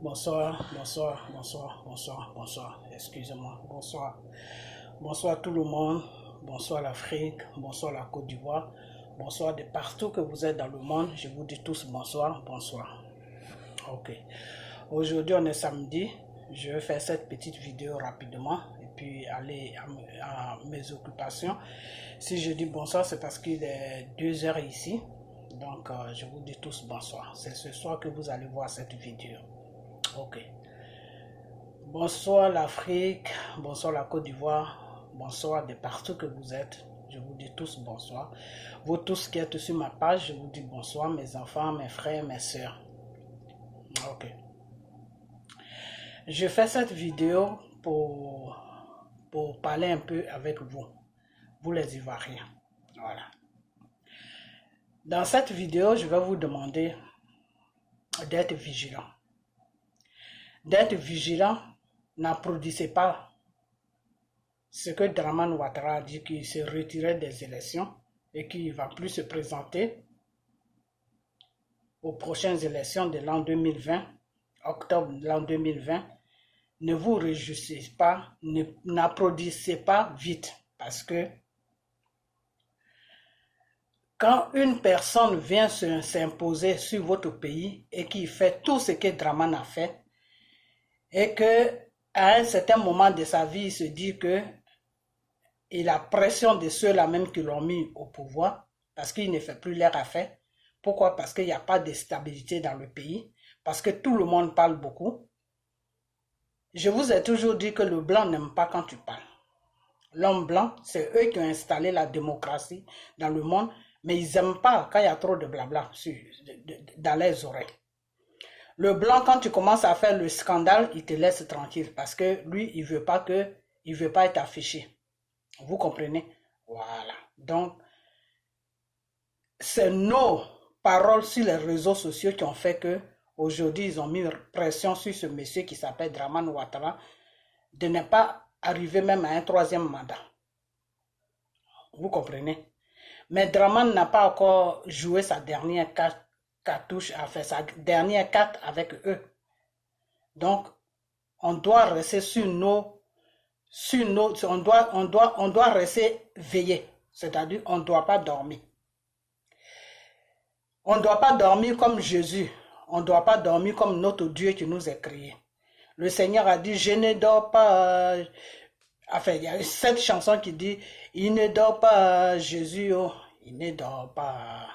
Bonsoir, bonsoir, bonsoir, bonsoir, bonsoir. Excusez-moi, bonsoir. Bonsoir tout le monde. Bonsoir l'Afrique, bonsoir la Côte d'Ivoire. Bonsoir de partout que vous êtes dans le monde. Je vous dis tous bonsoir, bonsoir. Ok. Aujourd'hui, on est samedi. Je vais faire cette petite vidéo rapidement et puis aller à mes occupations. Si je dis bonsoir, c'est parce qu'il est 2 heures ici. Donc, je vous dis tous bonsoir. C'est ce soir que vous allez voir cette vidéo. Ok. Bonsoir l'Afrique, bonsoir la Côte d'Ivoire, bonsoir de partout que vous êtes. Je vous dis tous bonsoir. Vous tous qui êtes sur ma page, je vous dis bonsoir, mes enfants, mes frères, mes soeurs. Ok. Je fais cette vidéo pour parler un peu avec vous, les Ivoiriens. Voilà. Dans cette vidéo, je vais vous demander d'être vigilant. D'être vigilant, n'applaudissez pas ce que Dramane Ouattara a dit qu'il se retirait des élections et qu'il ne va plus se présenter aux prochaines élections de l'an 2020, octobre de l'an 2020. Ne vous réjouissez pas, n'applaudissez pas vite, parce que quand une personne vient s'imposer sur votre pays et qui fait tout ce que Dramane a fait, et que à un certain moment de sa vie, il se dit que il a pression de ceux-là même qui l'ont mis au pouvoir, parce qu'il ne fait plus leur affaire. Pourquoi? Parce qu'il n'y a pas de stabilité dans le pays, parce que tout le monde parle beaucoup. Je vous ai toujours dit que le blanc n'aime pas quand tu parles. L'homme blanc, c'est eux qui ont installé la démocratie dans le monde, mais ils n'aiment pas quand il y a trop de blabla dans les oreilles. Le blanc, quand tu commences à faire le scandale, il te laisse tranquille parce que lui, il veut pas être affiché. Vous comprenez? Voilà. Donc, c'est nos paroles sur les réseaux sociaux qui ont fait que aujourd'hui, ils ont mis pression sur ce monsieur qui s'appelle Dramane Ouattara de ne pas arriver même à un 3e mandat. Vous comprenez? Mais Dramane n'a pas encore joué sa dernière cartouche, a fait sa dernière carte avec eux. Donc, on doit rester on doit rester veillé. C'est-à-dire, on ne doit pas dormir. On ne doit pas dormir comme Jésus. On ne doit pas dormir comme notre Dieu qui nous a créés. Le Seigneur a dit, je ne dors pas. Enfin, il y a cette chanson qui dit, il ne dort pas, Jésus, oh, il ne dort pas.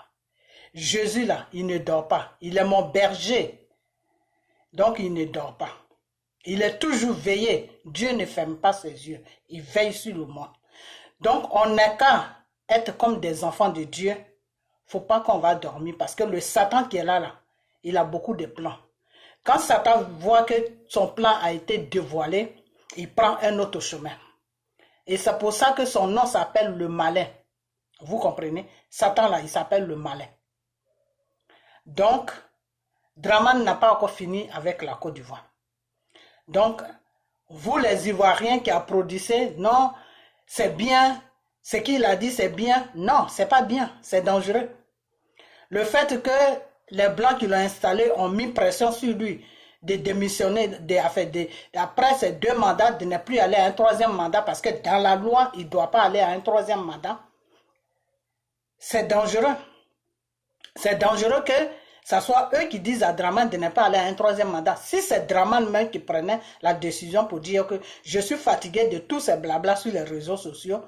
Jésus là, il ne dort pas. Il est mon berger. Donc il ne dort pas. Il est toujours veillé. Dieu ne ferme pas ses yeux. Il veille sur le monde. Donc on n'a qu'à être comme des enfants de Dieu. Faut pas qu'on va dormir parce que le Satan qui est là, il a beaucoup de plans. Quand Satan voit que son plan a été dévoilé, il prend un autre chemin. Et c'est pour ça que son nom s'appelle le malin. Vous comprenez? Satan là, il s'appelle le malin. Donc, Dramane n'a pas encore fini avec la Côte d'Ivoire. Donc, vous les Ivoiriens qui applaudissez, non, c'est bien, ce qu'il a dit c'est bien. Non, c'est pas bien, c'est dangereux. Le fait que les Blancs qui l'ont installé ont mis pression sur lui de démissionner après ces 2 mandats, de ne plus aller à un 3e mandat parce que dans la loi, il ne doit pas aller à un 3e mandat. C'est dangereux. C'est dangereux que ce soit eux qui disent à Dramane de ne pas aller à un 3e mandat. Si c'est Dramane même qui prenait la décision pour dire que je suis fatigué de tous ces blablas sur les réseaux sociaux,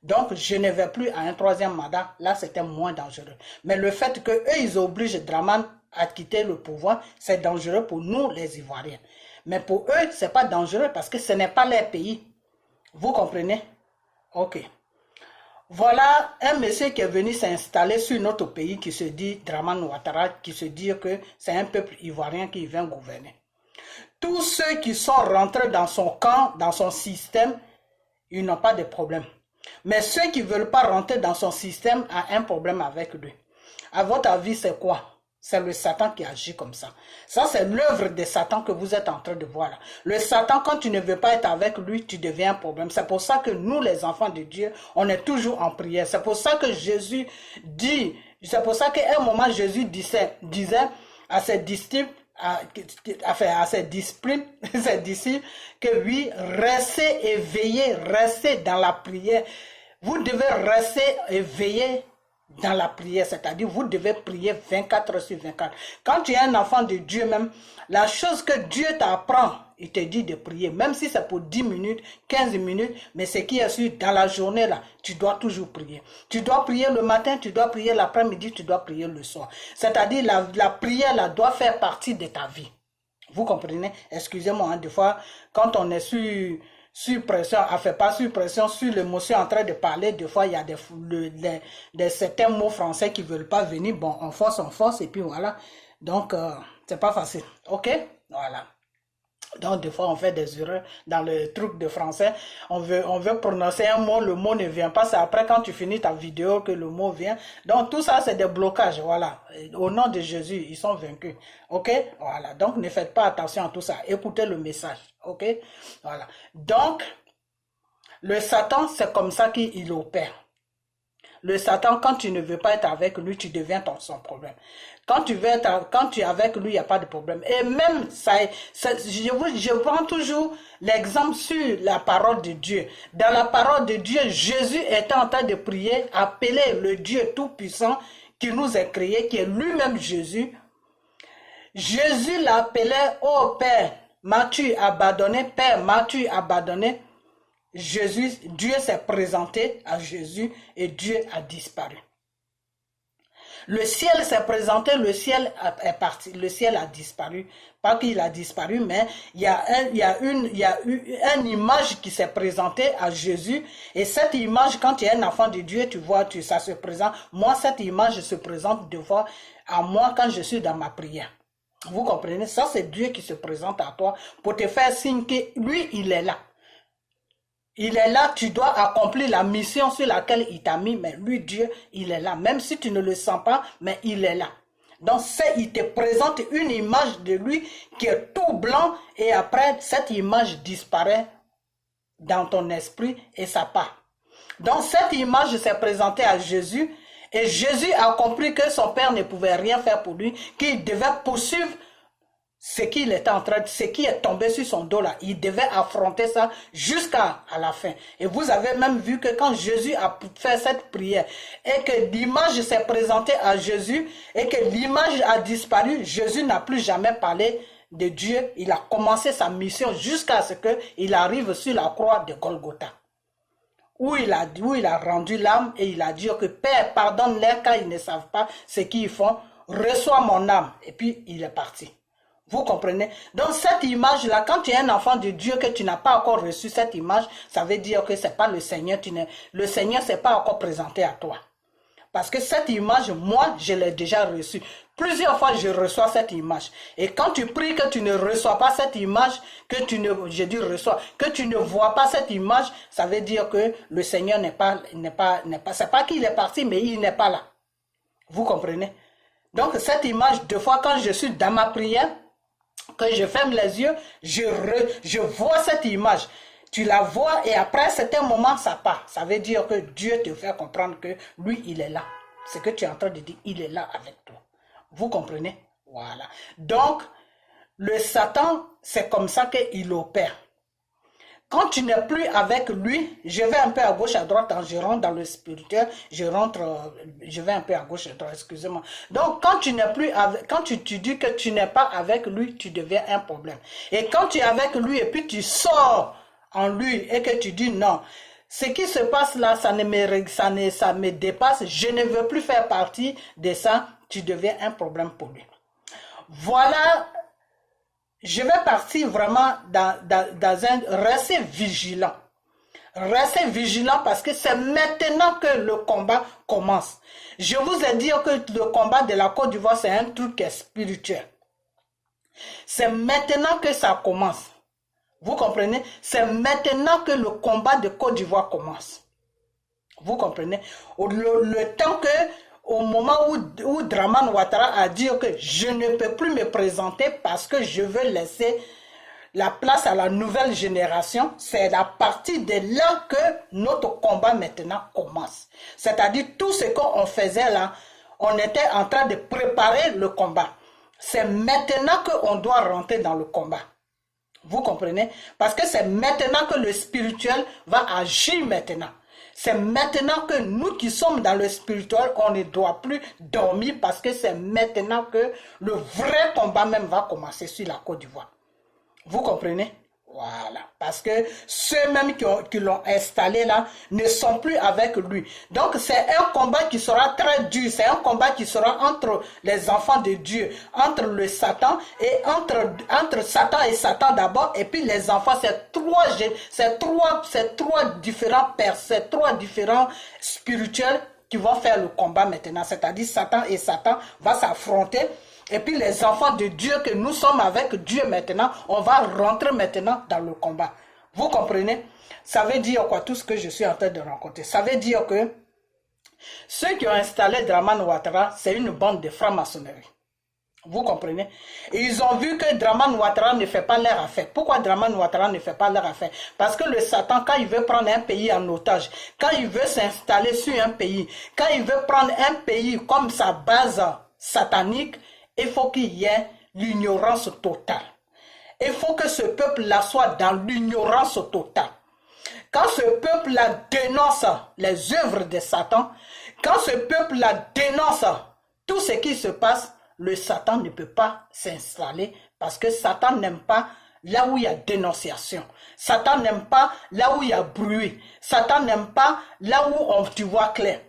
donc je ne vais plus à un 3e mandat, là c'était moins dangereux. Mais le fait qu'eux ils obligent Dramane à quitter le pouvoir, c'est dangereux pour nous les Ivoiriens. Mais pour eux, ce n'est pas dangereux parce que ce n'est pas leur pays. Vous comprenez? Ok. Voilà un monsieur qui est venu s'installer sur notre pays qui se dit Dramane Ouattara, qui se dit que c'est un peuple ivoirien qui vient gouverner. Tous ceux qui sont rentrés dans son camp, dans son système, ils n'ont pas de problème. Mais ceux qui ne veulent pas rentrer dans son système ont un problème avec lui. À votre avis, c'est quoi? C'est le Satan qui agit comme ça. Ça, c'est l'œuvre de Satan que vous êtes en train de voir là. Le Satan, quand tu ne veux pas être avec lui, tu deviens un problème. C'est pour ça que nous, les enfants de Dieu, on est toujours en prière. C'est pour ça que Jésus dit, c'est pour ça qu'à un moment, Jésus disait à ses disciples, à ses disciples, que oui, restez éveillés, restez dans la prière. Vous devez rester éveillés dans la prière, c'est-à-dire vous devez prier 24 heures sur 24. Quand tu es un enfant de Dieu même, la chose que Dieu t'apprend, il te dit de prier, même si c'est pour 10 minutes, 15 minutes, mais ce qui est sûr, dans la journée là, tu dois toujours prier. Tu dois prier le matin, tu dois prier l'après-midi, tu dois prier le soir. C'est-à-dire la prière là doit faire partie de ta vie. Vous comprenez? Excusez-moi, hein, des fois, quand on est sur pression, enfin pas sur pression, sur l'émotion en train de parler, des fois il y a des certains mots français qui ne veulent pas venir, bon, on force, et puis voilà. Donc, c'est pas facile, ok? Voilà. Donc, des fois, on fait des erreurs dans le truc de français. On veut prononcer un mot, le mot ne vient pas. C'est après, quand tu finis ta vidéo, que le mot vient. Donc, tout ça, c'est des blocages. Voilà. Au nom de Jésus, ils sont vaincus. OK? Voilà. Donc, ne faites pas attention à tout ça. Écoutez le message. OK? Voilà. Donc, le Satan, c'est comme ça qu'il opère. Le Satan, quand tu ne veux pas être avec lui, tu deviens son problème. Quand tu es avec lui, il n'y a pas de problème. Et même, je prends toujours l'exemple sur la parole de Dieu. Dans la parole de Dieu, Jésus était en train de prier, appeler le Dieu Tout-Puissant qui nous a créés, qui est lui-même Jésus. Jésus l'appelait, oh Père, m'as-tu abandonné? Père, m'as-tu abandonné? Dieu s'est présenté à Jésus et Dieu a disparu. Le ciel s'est présenté, le ciel est parti, le ciel a disparu. Pas qu'il a disparu, mais il y a une image qui s'est présentée à Jésus. Et cette image, quand tu es un enfant de Dieu, tu vois, ça se présente. Moi, cette image se présente devant à moi quand je suis dans ma prière. Vous comprenez? Ça, c'est Dieu qui se présente à toi pour te faire signe que lui, il est là. Il est là, tu dois accomplir la mission sur laquelle il t'a mis, mais lui, Dieu, il est là. Même si tu ne le sens pas, mais il est là. Donc, il te présente une image de lui qui est tout blanc et après, cette image disparaît dans ton esprit et ça part. Donc, cette image s'est présentée à Jésus et Jésus a compris que son père ne pouvait rien faire pour lui, qu'il devait poursuivre ce qu'il était en train, ce qui est tombé sur son dos là, il devait affronter ça jusqu'à la fin. Et vous avez même vu que quand Jésus a fait cette prière et que l'image s'est présentée à Jésus et que l'image a disparu, Jésus n'a plus jamais parlé de Dieu. Il a commencé sa mission jusqu'à ce qu'il arrive sur la croix de Golgotha. Où il a rendu l'âme et il a dit que Père, pardonne-les car ils ne savent pas ce qu'ils font. Reçois mon âme. Et puis il est parti. Vous comprenez? Donc cette image-là, quand tu es un enfant de Dieu, que tu n'as pas encore reçu cette image, ça veut dire que ce n'est pas le Seigneur. Le Seigneur ne s'est pas encore présenté à toi. Parce que cette image, moi, je l'ai déjà reçue. Plusieurs fois, je reçois cette image. Et quand tu pries que tu ne reçois pas cette image, que tu ne vois pas cette image, ça veut dire que le Seigneur c'est pas qu'il est parti, mais il n'est pas là. Vous comprenez? Donc cette image, deux fois quand je suis dans ma prière, que je ferme les yeux, je vois cette image. Tu la vois et après un certain moment, ça part. Ça veut dire que Dieu te fait comprendre que lui, il est là. Ce que tu es en train de dire, il est là avec toi. Vous comprenez? Voilà. Donc, le Satan, c'est comme ça qu'il opère. Quand tu n'es plus avec lui, je vais un peu à gauche, à droite, je rentre dans le spirituel, je vais un peu à gauche, à droite, excusez-moi. Donc, quand tu n'es plus avec, quand tu dis que tu n'es pas avec lui, tu deviens un problème. Et quand tu es avec lui et puis tu sors en lui et que tu dis non, ce qui se passe là, ça me dépasse, je ne veux plus faire partie de ça, tu deviens un problème pour lui. Voilà. Je vais partir vraiment rester vigilant. Restez vigilant parce que c'est maintenant que le combat commence. Je vous ai dit que le combat de la Côte d'Ivoire, c'est un truc spirituel. C'est maintenant que ça commence. Vous comprenez? C'est maintenant que le combat de Côte d'Ivoire commence. Vous comprenez? Le temps que au moment où Dramane Ouattara a dit que je ne peux plus me présenter parce que je veux laisser la place à la nouvelle génération, c'est à partir de là que notre combat maintenant commence. C'est-à-dire tout ce qu'on faisait là, on était en train de préparer le combat. c'est maintenant qu'on doit rentrer dans le combat. Vous comprenez? Parce que c'est maintenant que le spirituel va agir maintenant. C'est maintenant que nous qui sommes dans le spirituel, on ne doit plus dormir parce que c'est maintenant que le vrai combat même va commencer sur la Côte d'Ivoire. Vous comprenez? Voilà, parce que ceux-mêmes qui l'ont installé là ne sont plus avec lui. Donc c'est un combat qui sera très dur, c'est un combat qui sera entre les enfants de Dieu, entre le Satan et entre Satan et Satan d'abord, et puis les enfants, c'est trois différents spirituels qui vont faire le combat maintenant, c'est-à-dire Satan et Satan vont s'affronter. Et puis les enfants de Dieu que nous sommes avec Dieu maintenant, on va rentrer maintenant dans le combat. Vous comprenez? Ça veut dire quoi tout ce que je suis en train de raconter? Ça veut dire que ceux qui ont installé Dramane Ouattara, c'est une bande de francs-maçonnerie. Vous comprenez? Et ils ont vu que Dramane Ouattara ne fait pas leur affaire. Pourquoi Dramane Ouattara ne fait pas leur affaire? Parce que le Satan, quand il veut prendre un pays en otage, quand il veut s'installer sur un pays, quand il veut prendre un pays comme sa base satanique, il faut qu'il y ait l'ignorance totale. Il faut que ce peuple-là soit dans l'ignorance totale. Quand ce peuple-là dénonce les œuvres de Satan, quand ce peuple-là dénonce tout ce qui se passe, le Satan ne peut pas s'installer parce que Satan n'aime pas là où il y a dénonciation. Satan n'aime pas là où il y a bruit. Satan n'aime pas là où tu vois clair.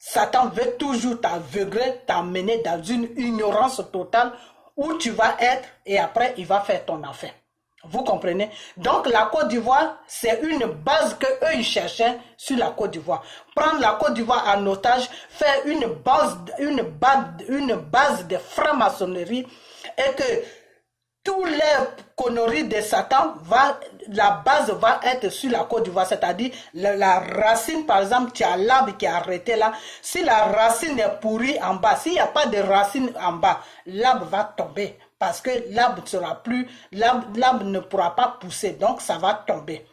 Satan veut toujours t'aveugler, t'amener dans une ignorance totale où tu vas être et après il va faire ton affaire. Vous comprenez? Donc la Côte d'Ivoire, c'est une base que eux ils cherchaient sur la Côte d'Ivoire. Prendre la Côte d'Ivoire en otage, faire une base de franc-maçonnerie et que tous les conneries de Satan, la base va être sur la Côte d'Ivoire, c'est-à-dire la racine, par exemple, tu as l'arbre qui est arrêté là. Si la racine est pourrie en bas, s'il n'y a pas de racine en bas, l'arbre va tomber parce que l'arbre ne pourra pas pousser, donc ça va tomber.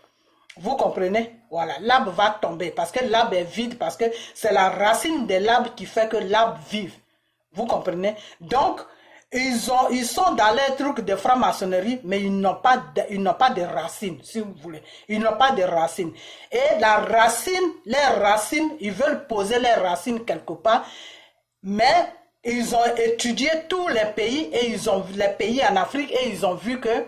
Vous comprenez? Voilà, l'arbre va tomber parce que l'arbre est vide, parce que c'est la racine de l'arbre qui fait que l'arbre vive. Vous comprenez? Donc, ils sont dans les trucs de franc-maçonnerie, mais ils n'ont pas de racines, si vous voulez. Ils n'ont pas de racines. Et les racines, ils veulent poser les racines quelque part, mais ils ont étudié tous les pays, et les pays en Afrique, et ils ont vu que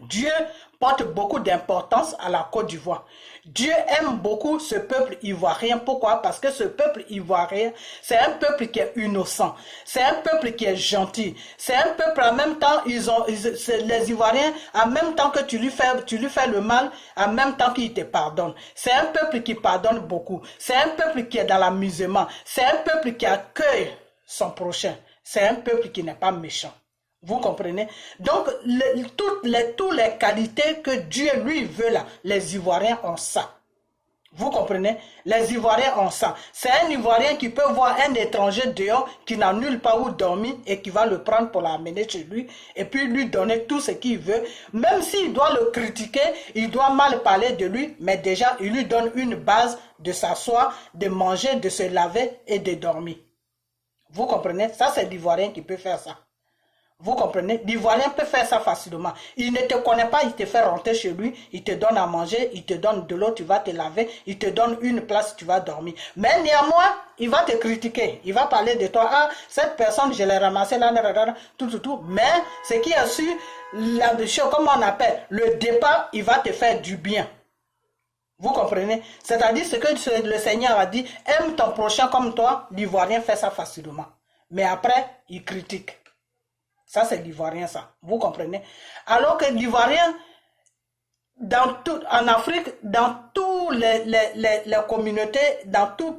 Dieu porte beaucoup d'importance à la Côte d'Ivoire. Dieu aime beaucoup ce peuple ivoirien. Pourquoi? Parce que ce peuple ivoirien, c'est un peuple qui est innocent. C'est un peuple qui est gentil. C'est un peuple en même temps, les Ivoiriens, en même temps que tu lui fais le mal, en même temps qu'il te pardonne. C'est un peuple qui pardonne beaucoup. C'est un peuple qui est dans l'amusement. C'est un peuple qui accueille son prochain. C'est un peuple qui n'est pas méchant. Vous comprenez? Donc, toutes les qualités que Dieu lui veut là, les Ivoiriens ont ça. Vous comprenez? Les Ivoiriens ont ça. C'est un Ivoirien qui peut voir un étranger dehors qui n'a nulle part où dormir et qui va le prendre pour l'amener chez lui et puis lui donner tout ce qu'il veut. Même s'il doit le critiquer, il doit mal parler de lui, mais déjà, il lui donne une base de s'asseoir, de manger, de se laver et de dormir. Vous comprenez? Ça, c'est l'Ivoirien qui peut faire ça. Vous comprenez? L'Ivoirien peut faire ça facilement. Il ne te connaît pas, il te fait rentrer chez lui, il te donne à manger, il te donne de l'eau, tu vas te laver, il te donne une place, tu vas dormir. Mais néanmoins, il va te critiquer, il va parler de toi. Ah, cette personne, je l'ai ramassée là, tout. Mais ce qui est sûr, comme on appelle, le départ, il va te faire du bien. Vous comprenez? C'est-à-dire ce que le Seigneur a dit, aime ton prochain comme toi, l'Ivoirien fait ça facilement. Mais après, il critique. Ça, c'est l'Ivoirien, ça. Vous comprenez? Alors que l'Ivoirien, en Afrique, dans toutes les communautés,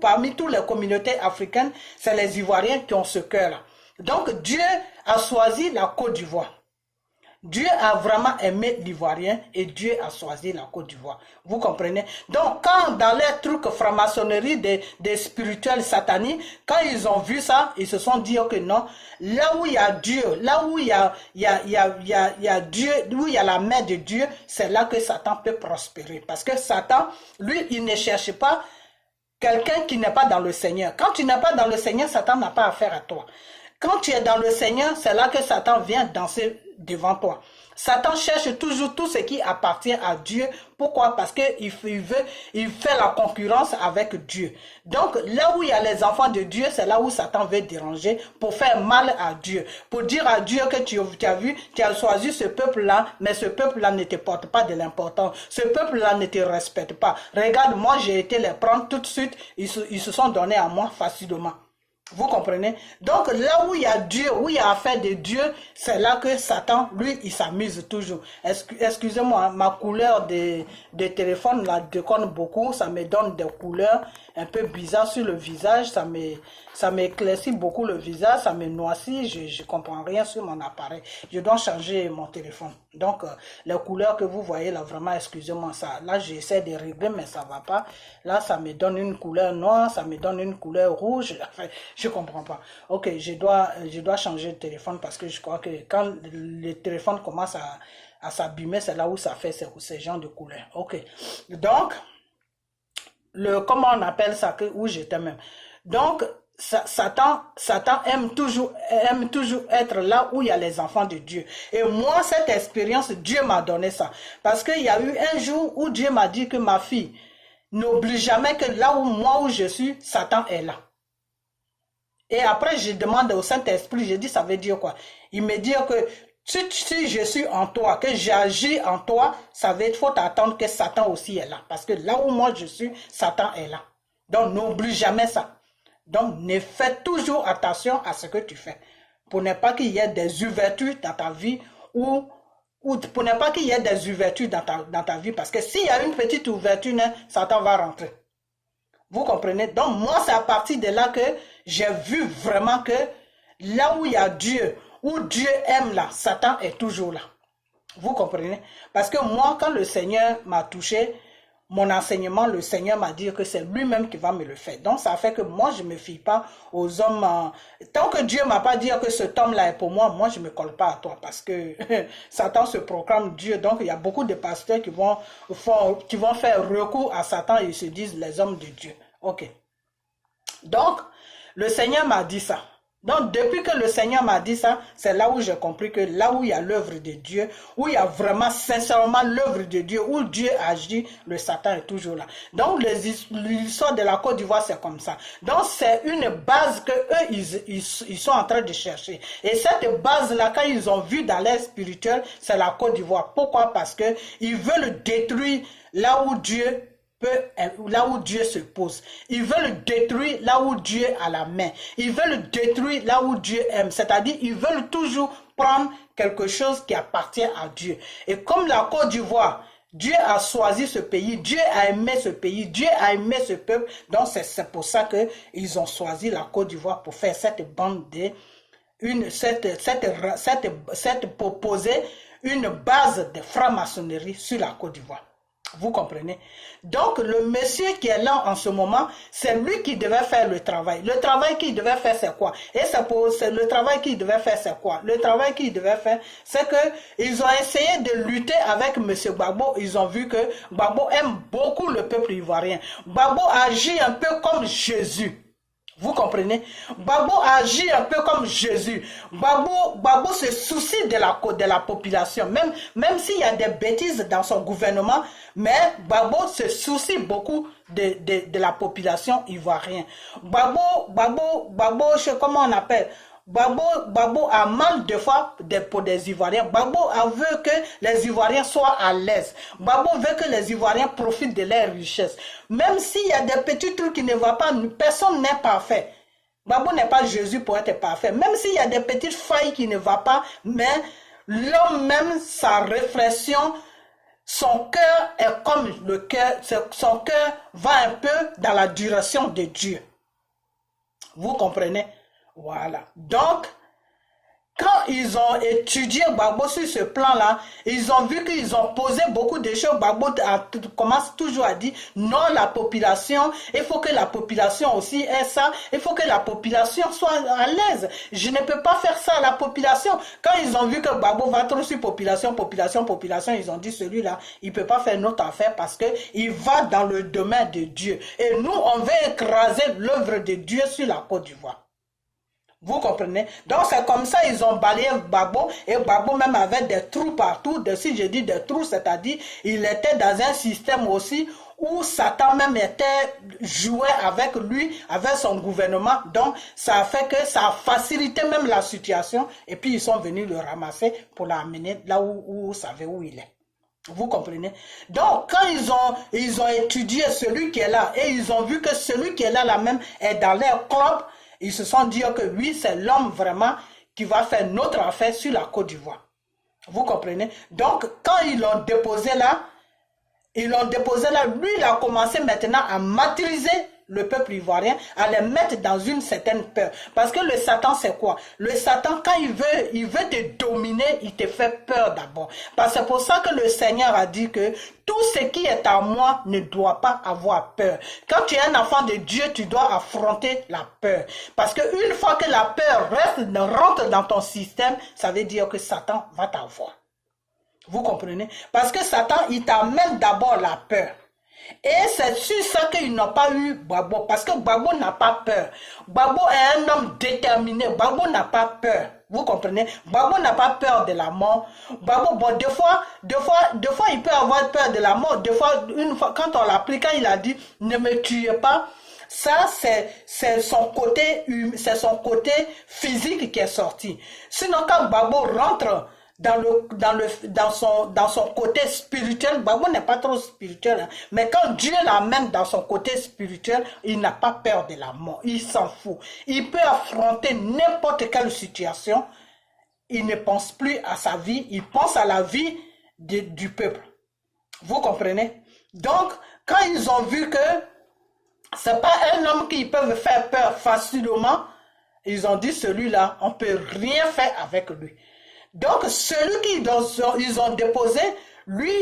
parmi toutes les communautés africaines, c'est les Ivoiriens qui ont ce cœur-là. Donc, Dieu a choisi la Côte d'Ivoire. Dieu a vraiment aimé l'Ivoirien et Dieu a choisi la Côte d'Ivoire. Vous comprenez? Donc, quand dans les trucs franc-maçonnerie des spirituels sataniques, quand ils ont vu ça, ils se sont dit que non, là où il y a Dieu, là où il y a Dieu, où il y a la main de Dieu, c'est là que Satan peut prospérer. Parce que Satan, lui, il ne cherche pas quelqu'un qui n'est pas dans le Seigneur. Quand tu n'es pas dans le Seigneur, Satan n'a pas affaire à toi. Quand tu es dans le Seigneur, c'est là que Satan vient danser devant toi. Satan cherche toujours tout ce qui appartient à Dieu. Pourquoi? Parce qu'il fait la concurrence avec Dieu. Donc, là où il y a les enfants de Dieu, c'est là où Satan veut déranger pour faire mal à Dieu. Pour dire à Dieu que tu as vu, tu as choisi ce peuple-là, mais ce peuple-là ne te porte pas de l'importance. Ce peuple-là ne te respecte pas. Regarde, moi, j'ai été les prendre tout de suite. Ils se sont donnés à moi facilement. Vous comprenez? Donc là où il y a Dieu, où il y a affaire de Dieu, c'est là que Satan, lui, il s'amuse toujours. Excusez-moi, ma couleur de téléphone là déconne beaucoup, ça me donne des couleurs un peu bizarres sur le visage, ça m'éclaircit beaucoup le visage, ça me noircit, je ne comprends rien sur mon appareil. Je dois changer mon téléphone. Donc les couleurs que vous voyez là, vraiment, excusez-moi ça. Là, j'essaie de régler, mais ça ne va pas. Là, ça me donne une couleur noire, ça me donne une couleur rouge. Enfin, je comprends pas. Ok, je dois changer de téléphone parce que je crois que quand le téléphone commence à s'abîmer, c'est là où ça fait ces genres de couleurs. Ok, donc, comment on appelle ça, où j'étais même. Donc, Satan aime toujours être là où il y a les enfants de Dieu. Et moi, cette expérience, Dieu m'a donné ça. Parce qu'il y a eu un jour où Dieu m'a dit que ma fille, n'oublie jamais que là où je suis, Satan est là. Et après, je demande au Saint-Esprit, je dis, ça veut dire quoi? Il me dit que si je suis en toi, que j'agis en toi, ça veut dire, faut attendre que Satan aussi est là. Parce que là où moi je suis, Satan est là. Donc, n'oublie jamais ça. Donc, ne fais toujours attention à ce que tu fais. Pour ne pas qu'il y ait des ouvertures dans ta vie ou pour ne pas qu'il y ait des ouvertures dans ta vie. Parce que s'il y a une petite ouverture, Satan va rentrer. Vous comprenez? Donc, moi, c'est à partir de là que j'ai vu vraiment que là où il y a Dieu, où Dieu aime là, Satan est toujours là. Vous comprenez? Parce que moi, quand le Seigneur m'a touché, mon enseignement, le Seigneur m'a dit que c'est lui-même qui va me le faire. Donc, ça fait que moi, je ne me fie pas aux hommes. Tant que Dieu ne m'a pas dit que cet homme-là est pour moi, je ne me colle pas à toi. Parce que Satan se proclame Dieu. Donc, il y a beaucoup de pasteurs qui vont faire recours à Satan et ils se disent les hommes de Dieu. Ok. Donc, le Seigneur m'a dit ça. Donc, depuis que le Seigneur m'a dit ça, c'est là où j'ai compris que là où il y a l'œuvre de Dieu, où il y a vraiment sincèrement l'œuvre de Dieu, où Dieu agit, le Satan est toujours là. Donc, l'histoire de la Côte d'Ivoire, c'est comme ça. Donc, c'est une base que eux, ils sont en train de chercher. Et cette base-là, quand ils ont vu dans l'air spirituel, c'est la Côte d'Ivoire. Pourquoi? Parce que ils veulent détruire là où Dieu se pose. Ils veulent détruire là où Dieu a la main. Ils veulent détruire là où Dieu aime. C'est-à-dire, ils veulent toujours prendre quelque chose qui appartient à Dieu. Et comme la Côte d'Ivoire, Dieu a choisi ce pays, Dieu a aimé ce pays, Dieu a aimé ce peuple. Donc, c'est pour ça qu'ils ont choisi la Côte d'Ivoire pour faire cette bande pour poser une base de franc-maçonnerie sur la Côte d'Ivoire. Vous comprenez? Donc, le monsieur qui est là en ce moment, c'est lui qui devait faire le travail. Le travail qu'il devait faire, c'est quoi? Et c'est le travail qu'il devait faire, c'est quoi? Le travail qu'il devait faire, c'est qu'ils ont essayé de lutter avec monsieur Gbagbo. Ils ont vu que Gbagbo aime beaucoup le peuple ivoirien. Gbagbo agit un peu comme Jésus. Vous comprenez? Gbagbo agit un peu comme Jésus. Gbagbo se soucie de la population. Même s'il y a des bêtises dans son gouvernement, mais Gbagbo se soucie beaucoup de la population ivoirienne. Gbagbo, comment on appelle? Gbagbo a mal de fois pour des Ivoiriens. Gbagbo veut que les Ivoiriens soient à l'aise. Gbagbo veut que les Ivoiriens profitent de leurs richesses. Même s'il y a des petits trucs qui ne vont pas, personne n'est parfait. Gbagbo n'est pas Jésus pour être parfait. Même s'il y a des petites failles qui ne vont pas, mais l'homme même, sa réflexion, son cœur est comme le cœur, son cœur va un peu dans la direction de Dieu. Vous comprenez? Voilà. Donc, quand ils ont étudié Gbagbo sur ce plan-là, ils ont vu qu'ils ont posé beaucoup de choses. Gbagbo commence toujours à dire non, la population, il faut que la population aussi ait ça, il faut que la population soit à l'aise. Je ne peux pas faire ça à la population. Quand ils ont vu que Gbagbo va trop sur population, ils ont dit celui-là, il ne peut pas faire notre affaire parce qu'il va dans le domaine de Dieu. Et nous, on veut écraser l'œuvre de Dieu sur la Côte d'Ivoire. Vous comprenez? Donc c'est comme ça ils ont balayé Gbagbo et Gbagbo même avait des trous partout. Si je dis des trous, c'est-à-dire il était dans un système aussi où Satan même était joué avec lui, avec son gouvernement. Donc ça a fait que ça a facilité même la situation et puis ils sont venus le ramasser pour l'amener là où vous savez où il est. Vous comprenez? Donc, quand ils ont étudié celui qui est là et ils ont vu que celui qui est là même est dans leur club, ils se sont dit que oui, c'est l'homme vraiment qui va faire notre affaire sur la Côte d'Ivoire. Vous comprenez? Donc, quand ils l'ont déposé là, lui, il a commencé maintenant à maîtriser le peuple ivoirien, à les mettre dans une certaine peur. Parce que le Satan, c'est quoi? Le Satan, quand il veut te dominer, il te fait peur d'abord. Parce que c'est pour ça que le Seigneur a dit que tout ce qui est à moi ne doit pas avoir peur. Quand tu es un enfant de Dieu, tu dois affronter la peur. Parce qu'une fois que la peur rentre dans ton système, ça veut dire que Satan va t'avoir. Vous comprenez? Parce que Satan, il t'amène d'abord la peur. Et c'est sur ça qu'ils n'ont pas eu Gbagbo. Parce que Gbagbo n'a pas peur. Gbagbo est un homme déterminé. Gbagbo n'a pas peur. Vous comprenez? Gbagbo n'a pas peur de la mort. Gbagbo, bon, des fois, il peut avoir peur de la mort. Des fois, une fois, quand on l'a pris, quand il a dit, ne me tuez pas, ça, c'est son côté physique qui est sorti. Sinon, quand Gbagbo rentre dans son côté spirituel, Gbagbo n'est pas trop spirituel, hein, mais quand Dieu l'amène dans son côté spirituel, il n'a pas peur de la mort, il s'en fout. Il peut affronter n'importe quelle situation, il ne pense plus à sa vie, il pense à la vie du peuple. Vous comprenez? Donc, quand ils ont vu que c'est pas un homme qui peut faire peur facilement, ils ont dit celui-là, on peut rien faire avec lui. Donc, celui qu'ils ont déposé, lui,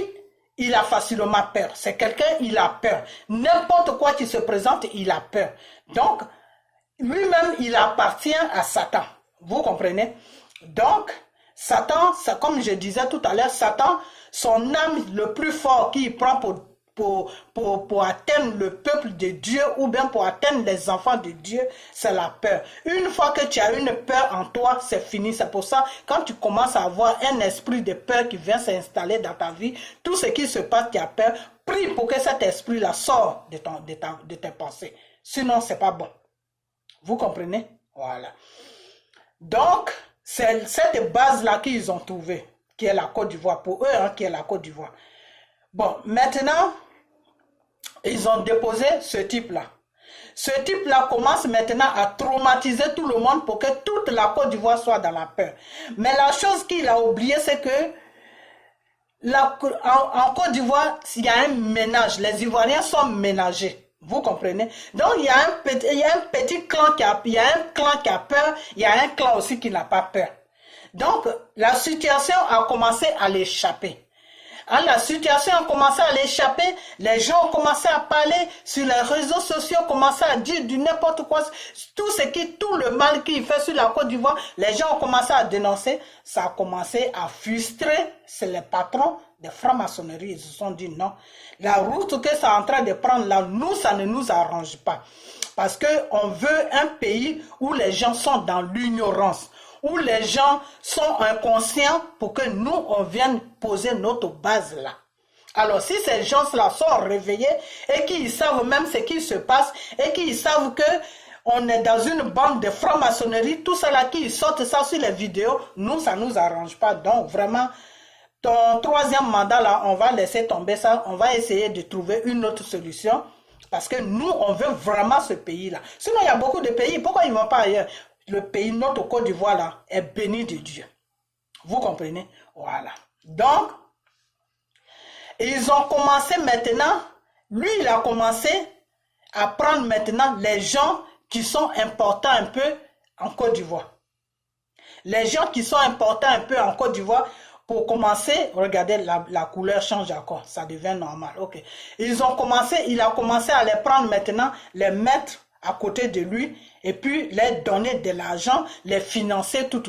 il a facilement peur. C'est quelqu'un, il a peur. N'importe quoi qui se présente, il a peur. Donc, lui-même, il appartient à Satan. Vous comprenez? Donc, Satan, comme je disais tout à l'heure, Satan, son âme le plus fort qu'il prend pour atteindre le peuple de Dieu ou bien pour atteindre les enfants de Dieu, c'est la peur. Une fois que tu as une peur en toi, c'est fini. C'est pour ça, quand tu commences à avoir un esprit de peur qui vient s'installer dans ta vie, tout ce qui se passe, tu as peur, prie pour que cet esprit-là sorte de tes pensées. Sinon, c'est pas bon. Vous comprenez? Voilà. Donc, c'est cette base-là qu'ils ont trouvée, qui est la Côte d'Ivoire, pour eux, hein, qui est la Côte d'Ivoire. Bon, maintenant, ils ont déposé ce type-là. Ce type-là commence maintenant à traumatiser tout le monde pour que toute la Côte d'Ivoire soit dans la peur. Mais la chose qu'il a oublié, c'est que en Côte d'Ivoire, il y a un ménage. Les Ivoiriens sont ménagés. Vous comprenez? Donc, il y a un petit clan qui a peur. Il y a un clan aussi qui n'a pas peur. Donc, la situation a commencé à l'échapper. La situation a commencé à l'échapper, les gens ont commencé à parler sur les réseaux sociaux, commencé à dire du n'importe quoi, tout le mal qu'il fait sur la Côte d'Ivoire, les gens ont commencé à dénoncer, ça a commencé à frustrer, c'est les patrons des francs-maçonneries, ils se sont dit non, la route que ça est en train de prendre là, nous, ça ne nous arrange pas, parce qu'on veut un pays où les gens sont dans l'ignorance, où les gens sont inconscients pour que nous, on vienne poser notre base là. Alors, si ces gens-là sont réveillés et qu'ils savent même ce qui se passe et qu'ils savent que on est dans une bande de franc-maçonnerie, tout ça là, qui sortent ça sur les vidéos, nous, ça ne nous arrange pas. Donc, vraiment, ton troisième mandat là, on va laisser tomber ça, on va essayer de trouver une autre solution parce que nous, on veut vraiment ce pays-là. Sinon, il y a beaucoup de pays, pourquoi ils ne vont pas ailleurs? Le pays, notre Côte d'Ivoire là, est béni de Dieu. Vous comprenez? Voilà. Donc, ils ont commencé maintenant, lui il a commencé à prendre maintenant les gens qui sont importants un peu en Côte d'Ivoire. Les gens qui sont importants un peu en Côte d'Ivoire, pour commencer, regardez, la couleur change encore, ça devient normal. Ok. Il a commencé à les prendre maintenant, les mettre à côté de lui, et puis les donner de l'argent, les financer, tout.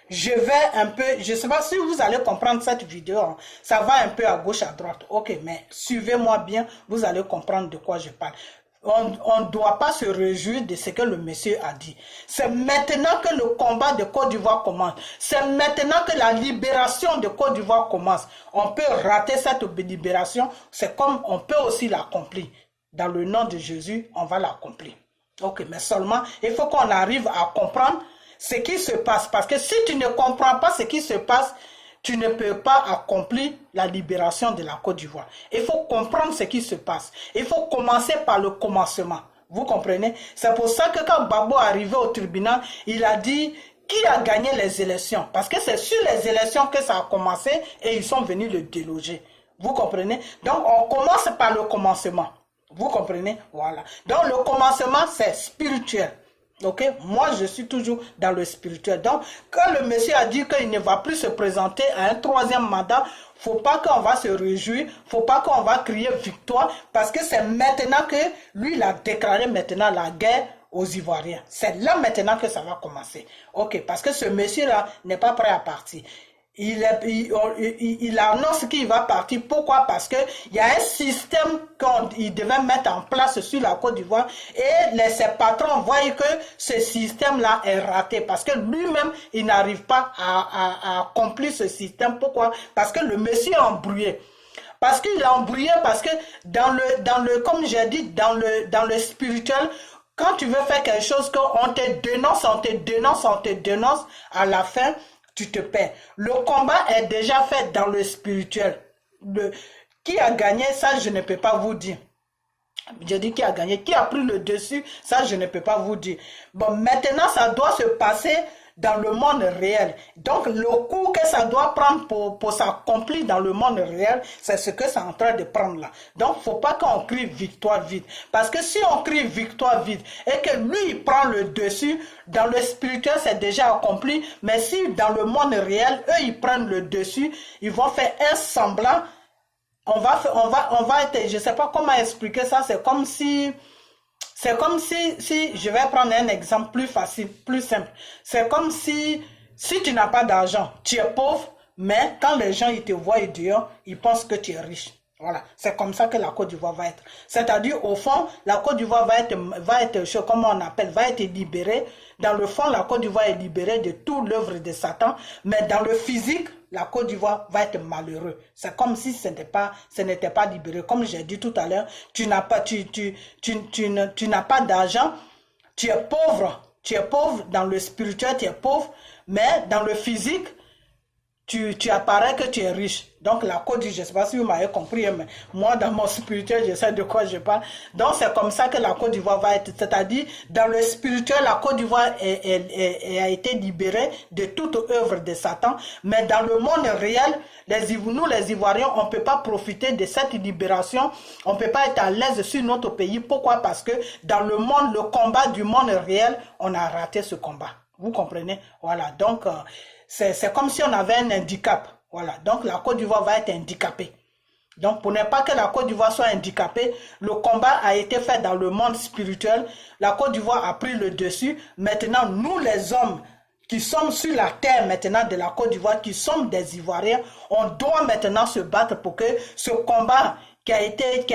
Je vais un peu, je ne sais pas si vous allez comprendre cette vidéo, hein. Ça va un peu à gauche, à droite. Ok, mais suivez-moi bien, vous allez comprendre de quoi je parle. on ne doit pas se réjouir de ce que le monsieur a dit. C'est maintenant que le combat de Côte d'Ivoire commence. C'est maintenant que la libération de Côte d'Ivoire commence. On peut rater cette libération, c'est comme on peut aussi l'accomplir. Dans le nom de Jésus, on va l'accomplir. Ok, mais seulement, il faut qu'on arrive à comprendre ce qui se passe. Parce que si tu ne comprends pas ce qui se passe, tu ne peux pas accomplir la libération de la Côte d'Ivoire. Il faut comprendre ce qui se passe. Il faut commencer par le commencement. Vous comprenez? C'est pour ça que quand Gbagbo est arrivé au tribunal, il a dit qui a gagné les élections. Parce que c'est sur les élections que ça a commencé et ils sont venus le déloger. Vous comprenez? Donc on commence par le commencement. Vous comprenez? Voilà. Donc le commencement, c'est spirituel. Ok, moi je suis toujours dans le spirituel. Donc, quand le monsieur a dit qu'il ne va plus se présenter à un troisième mandat, faut pas qu'on va se réjouir, faut pas qu'on va crier victoire, parce que c'est maintenant que lui il a déclaré maintenant la guerre aux Ivoiriens. C'est là maintenant que ça va commencer. Ok, parce que ce monsieur-là n'est pas prêt à partir. Il annonce qu'il va partir. Pourquoi? Parce qu'il y a un système qu'il devait mettre en place sur la Côte d'Ivoire et ses patrons voient que ce système-là est raté parce que lui-même, il n'arrive pas à accomplir ce système. Pourquoi? Parce que le monsieur est embrouillé. Parce qu'il est embrouillé, parce que comme j'ai dit, dans le spirituel, quand tu veux faire quelque chose qu'on te dénonce, à la fin, tu te perds. Le combat est déjà fait dans le spirituel. Qui a gagné, ça je ne peux pas vous dire. Je dis qui a gagné, qui a pris le dessus, ça je ne peux pas vous dire. Bon, maintenant ça doit se passer dans le monde réel. Donc le coup que ça doit prendre pour s'accomplir dans le monde réel, c'est ce que c'est en train de prendre là. Donc faut pas qu'on crie victoire vite. Parce que si on crie victoire vite et que lui il prend le dessus, dans le spirituel c'est déjà accompli, mais si dans le monde réel, eux ils prennent le dessus, ils vont faire un semblant. On va être, je sais pas comment expliquer ça, c'est comme si je vais prendre un exemple plus facile, plus simple. C'est comme si tu n'as pas d'argent, tu es pauvre, mais quand les gens ils te voient dehors, ils pensent que tu es riche. Voilà, c'est comme ça que la Côte d'Ivoire va être. C'est-à-dire, au fond, la Côte d'Ivoire va être, comment on appelle, va être libérée. Dans le fond, la Côte d'Ivoire est libérée de toute l'œuvre de Satan, mais dans le physique, la Côte d'Ivoire va être malheureux. C'est comme si ce n'était pas libéré. Comme j'ai dit tout à l'heure, tu n'as pas d'argent, tu es pauvre dans le spirituel, tu es pauvre, mais dans le physique, tu apparais que tu es riche. Donc la Côte d'Ivoire, je ne sais pas si vous m'avez compris, mais moi dans mon spirituel, je sais de quoi je parle. Donc c'est comme ça que la Côte d'Ivoire va être. C'est-à-dire, dans le spirituel, la Côte d'Ivoire a été libérée de toute œuvre de Satan. Mais dans le monde réel, nous les Ivoiriens, on ne peut pas profiter de cette libération. On ne peut pas être à l'aise sur notre pays. Pourquoi? Parce que dans le combat du monde réel, on a raté ce combat. Vous comprenez? Voilà, donc c'est comme si on avait un handicap. Voilà, donc la Côte d'Ivoire va être handicapée. Donc pour ne pas que la Côte d'Ivoire soit handicapée, le combat a été fait dans le monde spirituel. La Côte d'Ivoire a pris le dessus. Maintenant, nous les hommes qui sommes sur la terre maintenant de la Côte d'Ivoire, qui sommes des Ivoiriens, on doit maintenant se battre pour que ce combat qui a été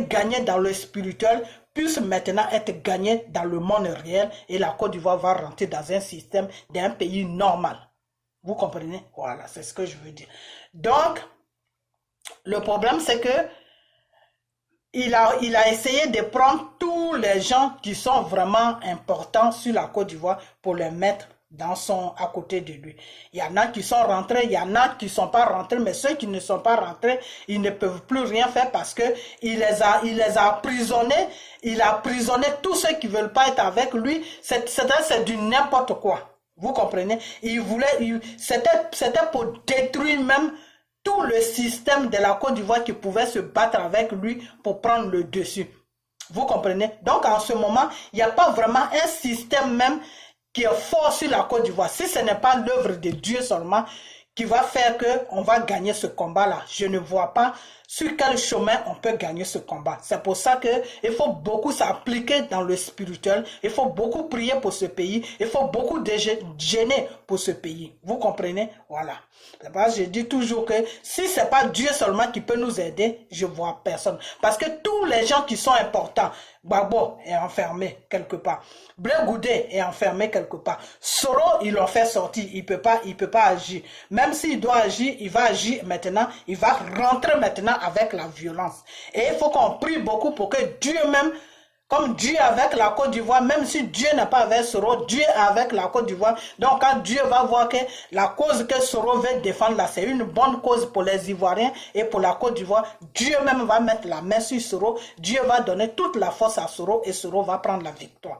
gagné dans le spirituel puisse maintenant être gagné dans le monde réel et la Côte d'Ivoire va rentrer dans un système d'un pays normal. Vous comprenez? Voilà, c'est ce que je veux dire. Donc, le problème, c'est que il a essayé de prendre tous les gens qui sont vraiment importants sur la Côte d'Ivoire pour les mettre à côté de lui. Il y en a qui sont rentrés, il y en a qui ne sont pas rentrés, mais ceux qui ne sont pas rentrés, ils ne peuvent plus rien faire parce que il les a emprisonnés. Il a emprisonné tous ceux qui ne veulent pas être avec lui. C'est du n'importe quoi. Vous comprenez? C'était pour détruire même tout le système de la Côte d'Ivoire qui pouvait se battre avec lui pour prendre le dessus. Vous comprenez? Donc en ce moment, il n'y a pas vraiment un système même qui est fort sur la Côte d'Ivoire. Si ce n'est pas l'œuvre de Dieu seulement qui va faire qu'on va gagner ce combat-là, je ne vois pas sur quel chemin on peut gagner ce combat. C'est pour ça qu'il faut beaucoup s'appliquer dans le spirituel. Il faut beaucoup prier pour ce pays. Il faut beaucoup gêner pour ce pays. Vous comprenez? Voilà. Je dis toujours que si ce n'est pas Dieu seulement qui peut nous aider, je ne vois personne. Parce que tous les gens qui sont importants, Gbagbo est enfermé quelque part. Blé Goudé est enfermé quelque part. Soro, ils l'ont fait sortir. Il peut pas agir. Même s'il doit agir, il va agir maintenant. Il va rentrer maintenant avec la violence. Et il faut qu'on prie beaucoup pour que Dieu même, comme Dieu avec la Côte d'Ivoire, même si Dieu n'est pas avec Soro, Dieu est avec la Côte d'Ivoire. Donc quand Dieu va voir que la cause que Soro veut défendre là, c'est une bonne cause pour les Ivoiriens et pour la Côte d'Ivoire, Dieu même va mettre la main sur Soro. Dieu va donner toute la force à Soro et Soro va prendre la victoire.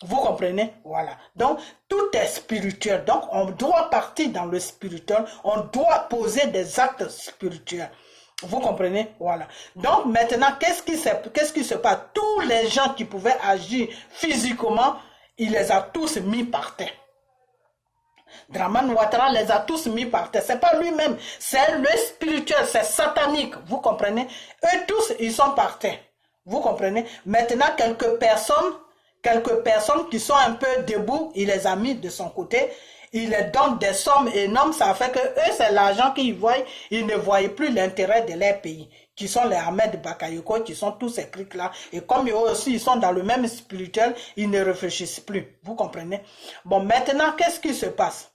Vous comprenez? Voilà. Donc, tout est spirituel. Donc, on doit partir dans le spirituel. On doit poser des actes spirituels. Vous comprenez? Voilà. Donc, maintenant, qu'est-ce qui se passe? Tous les gens qui pouvaient agir physiquement, il les a tous mis par terre. Dramane Ouattara les a tous mis par terre. C'est pas lui-même. C'est le spirituel. C'est satanique. Vous comprenez? Eux tous, ils sont par terre. Vous comprenez? Maintenant, quelques personnes qui sont un peu debout, il les a mis de son côté, il les donne des sommes énormes, ça fait que eux, c'est l'argent qu'ils voient, ils ne voient plus l'intérêt de leur pays, qui sont les Ahmed Bakayoko, qui sont tous ces clics-là, et comme eux aussi, ils sont dans le même spirituel, ils ne réfléchissent plus, vous comprenez? Bon, maintenant, qu'est-ce qui se passe?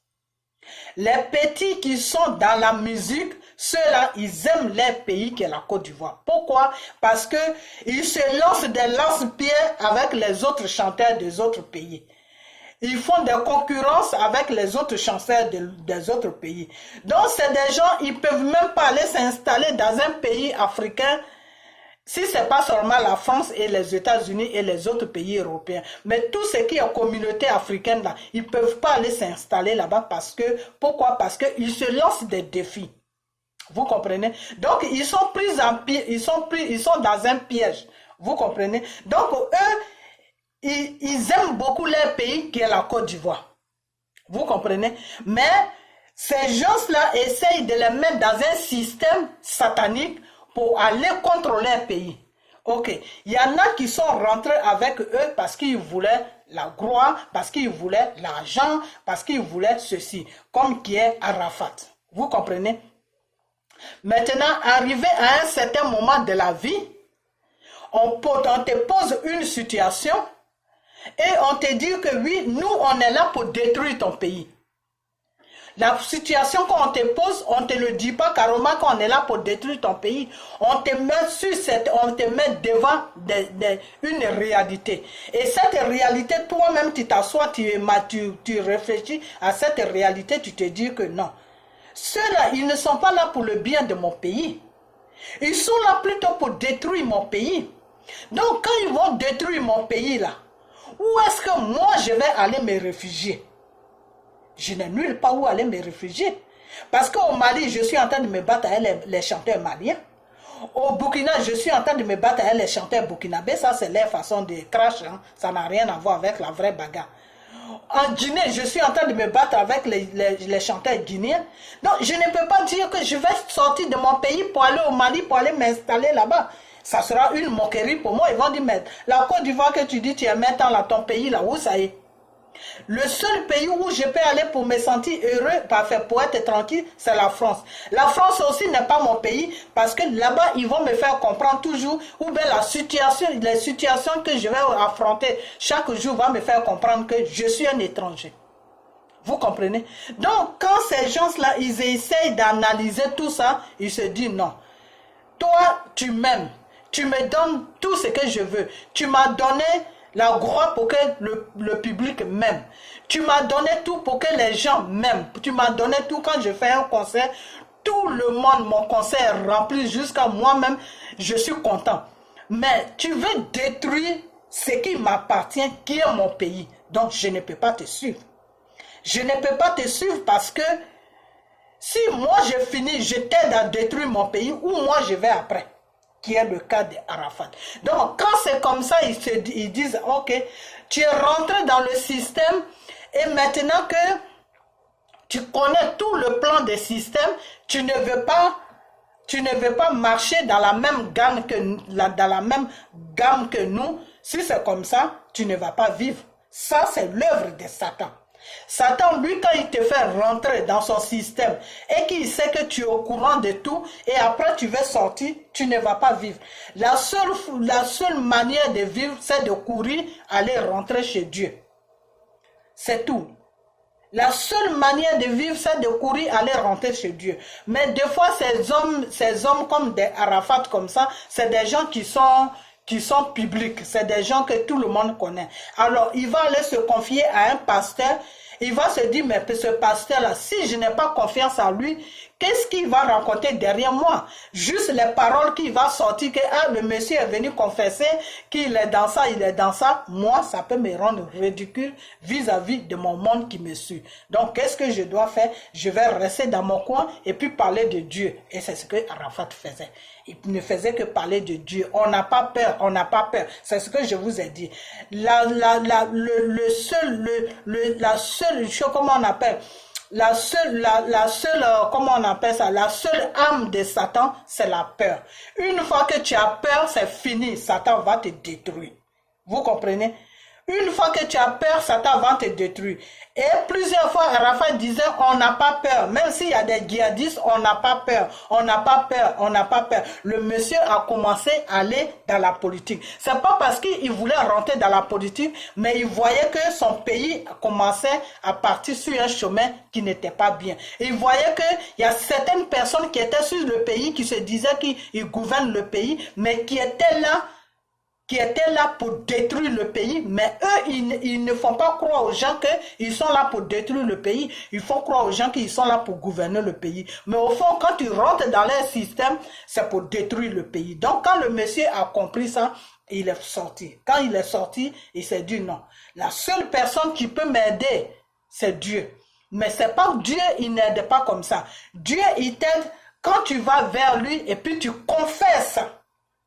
Les petits qui sont dans la musique, ceux-là, ils aiment leur pays qui est la Côte d'Ivoire. Pourquoi? Parce qu'ils se lancent des lance-pierres avec les autres chanteurs des autres pays. Ils font des concurrences avec les autres chanteurs des autres pays. Donc, c'est des gens, ils ne peuvent même pas aller s'installer dans un pays africain si ce n'est pas seulement la France et les États-Unis et les autres pays européens. Mais tout ce qui est communauté africaine, là, ils ne peuvent pas aller s'installer là-bas parce que, pourquoi? Parce qu'ils se lancent des défis. Vous comprenez? Donc, ils sont pris en piège, ils sont dans un piège. Vous comprenez? Donc, eux, ils aiment beaucoup leur pays qui est la Côte d'Ivoire. Vous comprenez? Mais ces gens-là essayent de les mettre dans un système satanique pour aller contrôler un pays. Ok. Il y en a qui sont rentrés avec eux parce qu'ils voulaient la gloire, parce qu'ils voulaient l'argent, parce qu'ils voulaient ceci, comme qui est Arafat. Vous comprenez? Maintenant, arrivé à un certain moment de la vie, on te pose une situation et on te dit que oui, nous, on est là pour détruire ton pays. La situation qu'on te pose, on ne te le dit pas carrément qu'on est là pour détruire ton pays. On te met devant une réalité. Et cette réalité, toi-même, tu t'assois, tu réfléchis à cette réalité, tu te dis que non. Ceux-là, ils ne sont pas là pour le bien de mon pays. Ils sont là plutôt pour détruire mon pays. Donc, quand ils vont détruire mon pays, là, où est-ce que moi, je vais aller me réfugier? Je n'ai nulle part où aller me réfugier. Parce qu'au Mali, je suis en train de me battre avec les chanteurs maliens. Au Burkina, je suis en train de me battre avec les chanteurs burkinabés. Ça, c'est leur façon de crash. Hein. Ça n'a rien à voir avec la vraie bagarre. En Guinée, je suis en train de me battre avec les chanteurs guinéens. Donc, je ne peux pas dire que je vais sortir de mon pays pour aller au Mali, pour aller m'installer là-bas. Ça sera une moquerie pour moi. Ils vont dire, mais la Côte d'Ivoire que tu dis, tu es maintenant là, ton pays, là, où ça est? Le seul pays où je peux aller pour me sentir heureux, pour être tranquille, c'est la France. La France aussi n'est pas mon pays parce que là-bas, ils vont me faire comprendre toujours ou bien les situations que je vais affronter chaque jour va me faire comprendre que je suis un étranger. Vous comprenez? Donc, quand ces gens-là, ils essayent d'analyser tout ça, ils se disent non. Toi, tu m'aimes. Tu me donnes tout ce que je veux. Tu m'as donné la gloire pour que le public m'aime. Tu m'as donné tout pour que les gens m'aiment. Tu m'as donné tout quand je fais un concert. Tout le monde, mon concert est rempli jusqu'à moi-même. Je suis content. Mais tu veux détruire ce qui m'appartient, qui est mon pays. Donc, je ne peux pas te suivre. Je ne peux pas te suivre parce que si moi je finis, je t'aide à détruire mon pays, ou moi je vais après. Qui est le cas d'Arafat. Donc, quand c'est comme ça, ils disent, ok, tu es rentré dans le système et maintenant que tu connais tout le plan des systèmes, tu ne veux pas tu ne veux pas marcher dans la même gamme que nous, si c'est comme ça, tu ne vas pas vivre. Ça, c'est l'œuvre de Satan. Satan, lui, quand il te fait rentrer dans son système et qu'il sait que tu es au courant de tout et après tu veux sortir, tu ne vas pas vivre. La seule manière de vivre, c'est de courir, aller rentrer chez Dieu. C'est tout. La seule manière de vivre, c'est de courir, aller rentrer chez Dieu. Mais des fois, ces hommes comme des Arafat comme ça, c'est des gens qui sont publics, c'est des gens que tout le monde connaît. Alors, il va aller se confier à un pasteur, il va se dire, mais ce pasteur-là, si je n'ai pas confiance en lui, qu'est-ce qu'il va raconter derrière moi? Juste les paroles qu'il va sortir, que le monsieur est venu confesser qu'il est dans ça, il est dans ça. Moi, ça peut me rendre ridicule vis-à-vis de mon monde qui me suit. Donc, qu'est-ce que je dois faire? Je vais rester dans mon coin et puis parler de Dieu. Et c'est ce que Arafat faisait. Il ne faisait que parler de Dieu. On n'a pas peur, on n'a pas peur. C'est ce que je vous ai dit. La seule chose, comment on appelle? La seule, comment on appelle ça? La seule âme de Satan, c'est la peur. Une fois que tu as peur, c'est fini. Satan va te détruire. Vous comprenez? Une fois que tu as peur, Satan va te détruire. Et plusieurs fois, Arafat disait, on n'a pas peur. Même s'il y a des djihadistes, on n'a pas peur. On n'a pas peur. On n'a pas peur. Le monsieur a commencé à aller dans la politique. C'est pas parce qu'il voulait rentrer dans la politique, mais il voyait que son pays commençait à partir sur un chemin qui n'était pas bien. Il voyait qu'il y a certaines personnes qui étaient sur le pays, qui se disaient qu'ils gouvernent le pays, mais qui étaient là pour détruire le pays, mais eux, ils ne font pas croire aux gens qu'ils sont là pour détruire le pays, ils font croire aux gens qu'ils sont là pour gouverner le pays. Mais au fond, quand tu rentres dans leur système, c'est pour détruire le pays. Donc, quand le monsieur a compris ça, il est sorti. Quand il est sorti, il s'est dit non. La seule personne qui peut m'aider, c'est Dieu. Mais c'est pas Dieu, il n'aide pas comme ça. Dieu, il t'aide quand tu vas vers lui et puis tu confesses.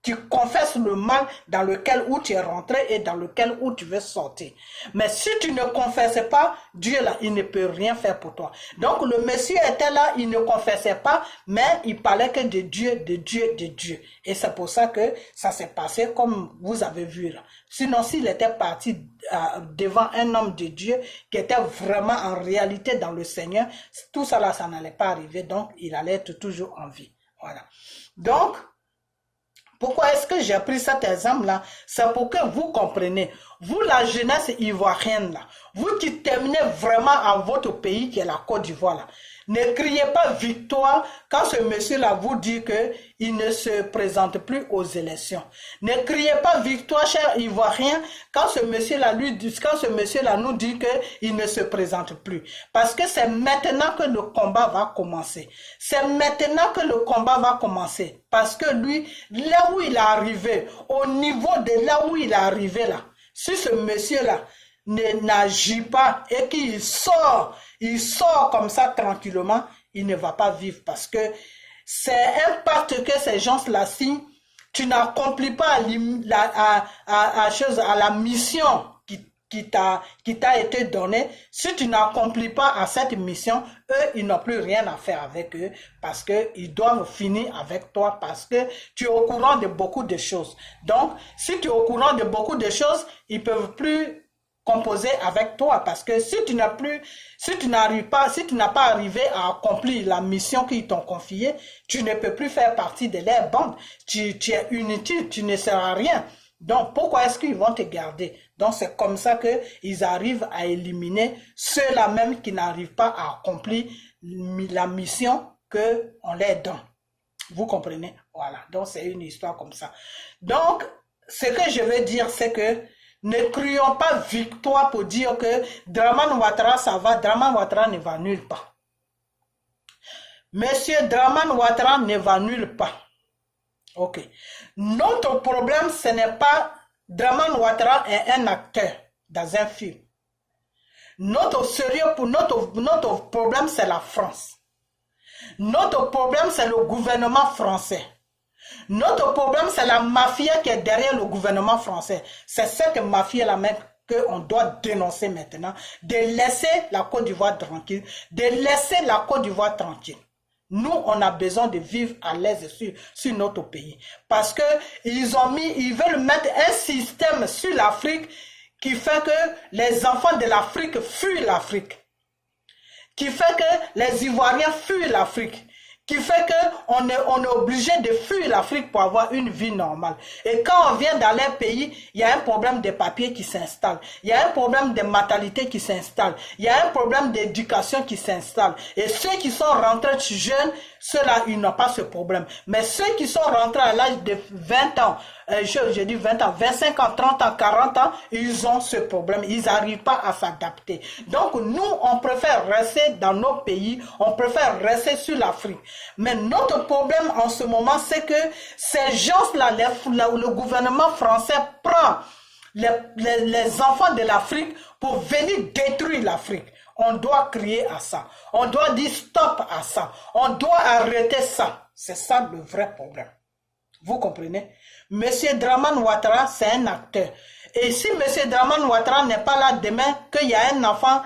Tu confesses le mal dans lequel où tu es rentré et dans lequel où tu veux sortir. Mais si tu ne confesses pas, Dieu là, il ne peut rien faire pour toi. Donc le monsieur était là, il ne confessait pas, mais il parlait que de Dieu, de Dieu, de Dieu. Et c'est pour ça que ça s'est passé comme vous avez vu là. Sinon, s'il était parti devant un homme de Dieu qui était vraiment en réalité dans le Seigneur, tout ça là, ça n'allait pas arriver. Donc, il allait être toujours en vie. Voilà. Donc, pourquoi est-ce que j'ai pris cet exemple-là? C'est pour que vous compreniez. Vous, la jeunesse ivoirienne, là, vous qui terminez vraiment à votre pays, qui est la Côte d'Ivoire, là, ne criez pas victoire quand ce monsieur-là vous dit qu'il ne se présente plus aux élections. Ne criez pas victoire, cher Ivoirien, quand ce monsieur-là nous dit qu'il ne se présente plus. Parce que c'est maintenant que le combat va commencer. C'est maintenant que le combat va commencer. Parce que lui, là où il est arrivé, au niveau de là où il est arrivé là, si ce monsieur-là n'agit pas et qu'il sort, il sort comme ça tranquillement, il ne va pas vivre parce que c'est un pacte que ces gens-là signent. Tu n'accomplis pas à la mission qui t'a été donnée. Si tu n'accomplis pas à cette mission, eux, ils n'ont plus rien à faire avec eux parce qu'ils doivent finir avec toi parce que tu es au courant de beaucoup de choses. Donc, si tu es au courant de beaucoup de choses, ils ne peuvent plus composer avec toi parce que si tu n'as pas arrivé à accomplir la mission qu'ils t'ont confiée, tu ne peux plus faire partie de leur bande. Tu es inutile, tu ne sers à rien. Donc, pourquoi est-ce qu'ils vont te garder? Donc, c'est comme ça qu'ils arrivent à éliminer ceux-là même qui n'arrivent pas à accomplir la mission qu'on leur donne. Vous comprenez? Voilà. Donc, c'est une histoire comme ça. Donc, ce que je veux dire, c'est que ne crions pas victoire pour dire que Dramane Ouattara, ça va. Dramane Ouattara ne va nulle part. Monsieur Dramane Ouattara ne va nulle part. Ok. Notre problème, ce n'est pas Dramane Ouattara est un acteur dans un film. Notre problème, c'est la France. Notre problème, c'est le gouvernement français. Notre problème, c'est la mafia qui est derrière le gouvernement français. C'est cette mafia-là même qu'on doit dénoncer maintenant, de laisser la Côte d'Ivoire tranquille, de laisser la Côte d'Ivoire tranquille. Nous, on a besoin de vivre à l'aise sur notre pays. Parce que ils veulent mettre un système sur l'Afrique qui fait que les enfants de l'Afrique fuient l'Afrique. Qui fait que les Ivoiriens fuient l'Afrique. Qui fait qu'on est obligé de fuir l'Afrique pour avoir une vie normale. Et quand on vient dans leur pays, il y a un problème de papier qui s'installe. Il y a un problème de maternité qui s'installe. Il y a un problème d'éducation qui s'installe. Et ceux qui sont rentrés jeunes, ceux-là, ils n'ont pas ce problème. Mais ceux qui sont rentrés à l'âge de 20 ans, je dis 20 ans, 25 ans, 30 ans, 40 ans, ils ont ce problème. Ils n'arrivent pas à s'adapter. Donc, nous, on préfère rester dans nos pays. On préfère rester sur l'Afrique. Mais notre problème en ce moment, c'est que ces gens-là, le gouvernement français prend les enfants de l'Afrique pour venir détruire l'Afrique. On doit crier à ça. On doit dire stop à ça. On doit arrêter ça. C'est ça le vrai problème. Vous comprenez? Monsieur Dramane Ouattara, c'est un acteur. Et si Monsieur Dramane Ouattara n'est pas là demain, qu'il y a un enfant,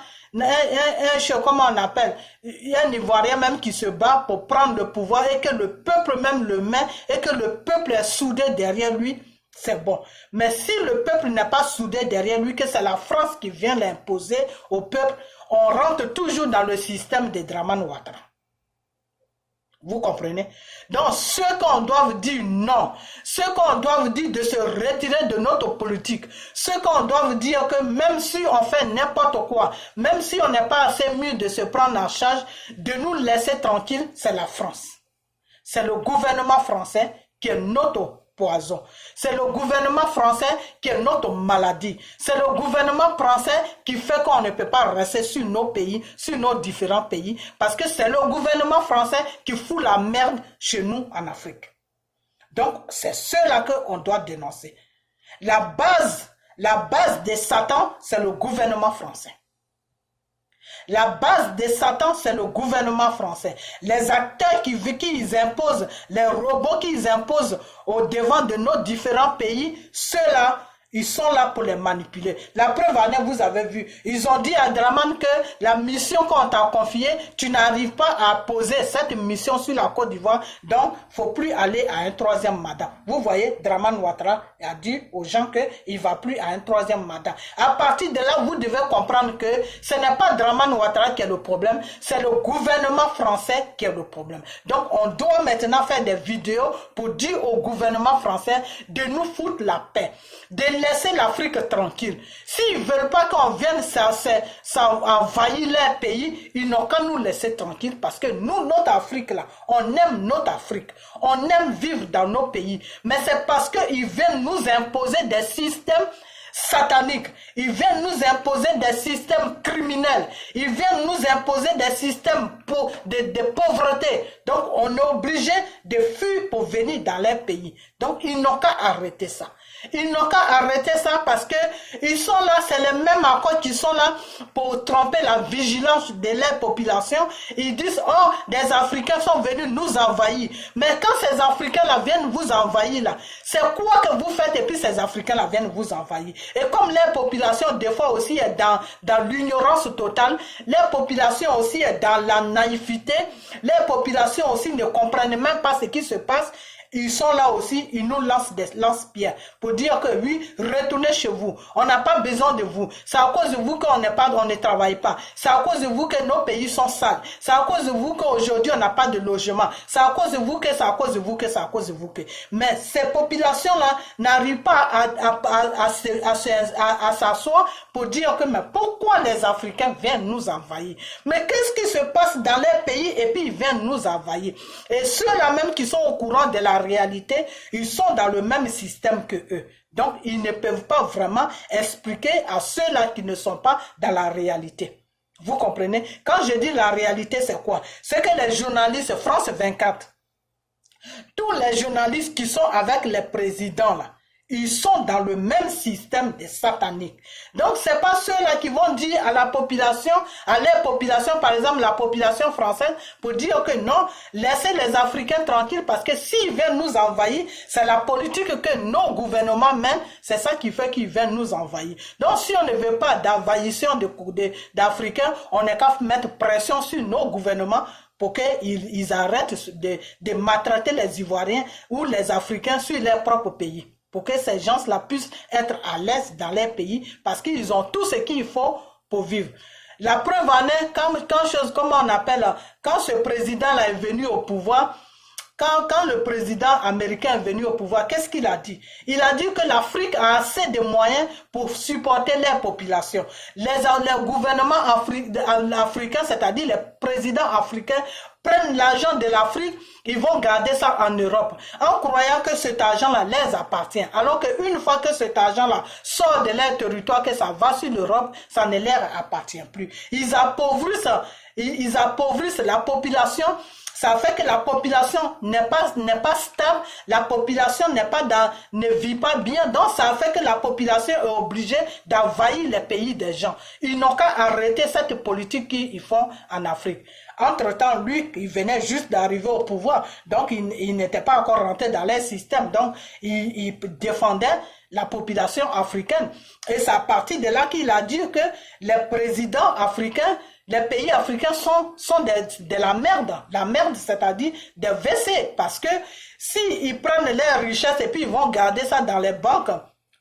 comment on appelle, un Ivoirien même qui se bat pour prendre le pouvoir et que le peuple même le met et que le peuple est soudé derrière lui, c'est bon. Mais si le peuple n'est pas soudé derrière lui, que c'est la France qui vient l'imposer au peuple, on rentre toujours dans le système de Dramane Ouattara. Vous comprenez? Donc, ce qu'on doit vous dire non, ce qu'on doit vous dire de se retirer de notre politique, ce qu'on doit vous dire que même si on fait n'importe quoi, même si on n'est pas assez mûr de se prendre en charge, de nous laisser tranquille, c'est la France. C'est le gouvernement français qui est notre poison. C'est le gouvernement français qui est notre maladie. C'est le gouvernement français qui fait qu'on ne peut pas rester sur nos pays, sur nos différents pays, parce que c'est le gouvernement français qui fout la merde chez nous en Afrique. Donc, c'est cela qu'on doit dénoncer. La base de Satan, c'est le gouvernement français. La base de Satan, c'est le gouvernement français. Les acteurs qui imposent, les robots qu'ils imposent au devant de nos différents pays, ceux-là, ils sont là pour les manipuler. La preuve en est, vous avez vu, ils ont dit à Dramane que la mission qu'on t'a confiée, tu n'arrives pas à poser cette mission sur la Côte d'Ivoire, donc il ne faut plus aller à un troisième mandat. Vous voyez, Dramane Ouattara a dit aux gens qu'il ne va plus à un troisième mandat. À partir de là, vous devez comprendre que ce n'est pas Dramane Ouattara qui est le problème, c'est le gouvernement français qui est le problème. Donc, on doit maintenant faire des vidéos pour dire au gouvernement français de nous foutre la paix, de laisser l'Afrique tranquille. S'ils ne veulent pas qu'on vienne envahir leur pays, ils n'ont qu'à nous laisser tranquille parce que nous, notre Afrique là, on aime notre Afrique. On aime vivre dans nos pays. Mais c'est parce qu'ils viennent nous imposer des systèmes sataniques. Ils viennent nous imposer des systèmes criminels. Ils viennent nous imposer des systèmes de pauvreté. Donc, on est obligé de fuir pour venir dans leur pays. Donc, ils n'ont qu'à arrêter ça. Ils n'ont qu'à arrêter ça parce que ils sont là, c'est les mêmes accords qui sont là pour tromper la vigilance de leur population. Ils disent, oh, des Africains sont venus nous envahir. Mais quand ces Africains-là viennent vous envahir, là, c'est quoi que vous faites et puis ces Africains-là viennent vous envahir. Et comme leur population, des fois aussi, est dans l'ignorance totale, leur population aussi est dans la naïveté, leur population aussi ne comprennent même pas ce qui se passe. Ils sont là aussi, ils nous lancent des lance-pierres pour dire que oui, retournez chez vous. On n'a pas besoin de vous. C'est à cause de vous qu'on ne travaille pas. C'est à cause de vous que nos pays sont sales. C'est à cause de vous qu'aujourd'hui on n'a pas de logement. C'est à cause de vous que, c'est à cause de vous que, c'est à cause de vous que. Mais ces populations-là n'arrivent pas à s'asseoir pour dire que mais pourquoi les Africains viennent nous envahir? Mais qu'est-ce qui se passe dans leur pays et puis ils viennent nous envahir? Et ceux-là même qui sont au courant de la réalité, ils sont dans le même système que eux. Donc, ils ne peuvent pas vraiment expliquer à ceux-là qui ne sont pas dans la réalité. Vous comprenez? Quand je dis la réalité, c'est quoi? C'est que les journalistes France 24, tous les journalistes qui sont avec les présidents là, ils sont dans le même système de satanique. Donc, ce n'est pas ceux-là qui vont dire à la population, à leur population, par exemple la population française, pour dire que non, laissez les Africains tranquilles parce que s'ils viennent nous envahir, c'est la politique que nos gouvernements mènent, c'est ça qui fait qu'ils viennent nous envahir. Donc, si on ne veut pas d'envahissement d'Africains, on n'est qu'à mettre pression sur nos gouvernements pour qu'ils arrêtent de maltraiter les Ivoiriens ou les Africains sur leur propre pays. Pour que ces gens-là puissent être à l'aise dans leur pays parce qu'ils ont tout ce qu'il faut pour vivre. La preuve en est, quand ce président-là est venu au pouvoir, quand le président américain est venu au pouvoir, qu'est-ce qu'il a dit? Il a dit que l'Afrique a assez de moyens pour supporter leur population. Les gouvernements africains, c'est-à-dire les présidents africains, prennent l'argent de l'Afrique, ils vont garder ça en Europe, en croyant que cet argent-là les appartient. Alors qu'une fois que cet argent-là sort de leur territoire, que ça va sur l'Europe, ça ne leur appartient plus. Ils appauvrissent la population. Ça fait que la population n'est pas stable, la population ne vit pas bien, donc ça fait que la population est obligée d'envahir les pays des gens. Ils n'ont qu'à arrêter cette politique qu'ils font en Afrique. Entre-temps, lui, il venait juste d'arriver au pouvoir, donc il n'était pas encore rentré dans leur système, donc il défendait la population africaine. Et c'est à partir de là qu'il a dit que les présidents africains, les pays africains sont de la merde. La merde, c'est-à-dire des WC. Parce que s'ils prennent leurs richesses et puis ils vont garder ça dans les banques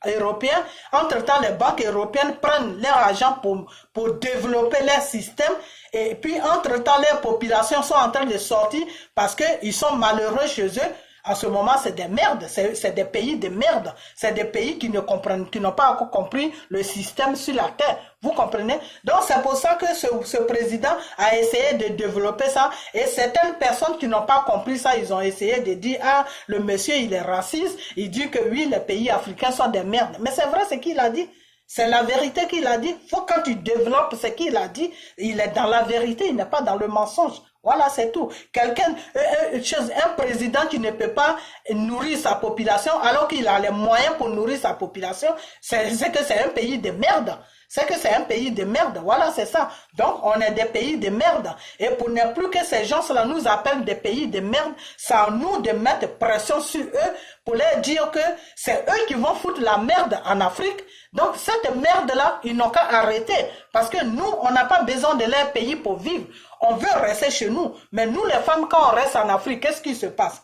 européennes, entre-temps, les banques européennes prennent leur argent pour développer leur système. Et puis, entre-temps, les populations sont en train de sortir parce qu'ils sont malheureux chez eux. En ce moment, c'est des merdes, c'est des pays de merde, c'est des pays qui n'ont pas encore compris le système sur la terre. Vous comprenez? Donc, c'est pour ça que ce président a essayé de développer ça. Et certaines personnes qui n'ont pas compris ça, ils ont essayé de dire, ah, le monsieur, il est raciste. Il dit que oui, les pays africains sont des merdes. Mais c'est vrai ce qu'il a dit. C'est la vérité qu'il a dit. Faut quand tu développes ce qu'il a dit, il est dans la vérité, il n'est pas dans le mensonge. Voilà, c'est tout. Un président qui ne peut pas nourrir sa population alors qu'il a les moyens pour nourrir sa population, c'est que c'est un pays de merde. C'est que c'est un pays de merde. Voilà, c'est ça. Donc, on est des pays de merde. Et pour ne plus que ces gens-là nous appellent des pays de merde, c'est à nous de mettre pression sur eux pour leur dire que c'est eux qui vont foutre la merde en Afrique. Donc, cette merde-là, ils n'ont qu'à arrêter. Parce que nous, on n'a pas besoin de leur pays pour vivre. On veut rester chez nous. Mais nous, les femmes, quand on reste en Afrique, qu'est-ce qui se passe?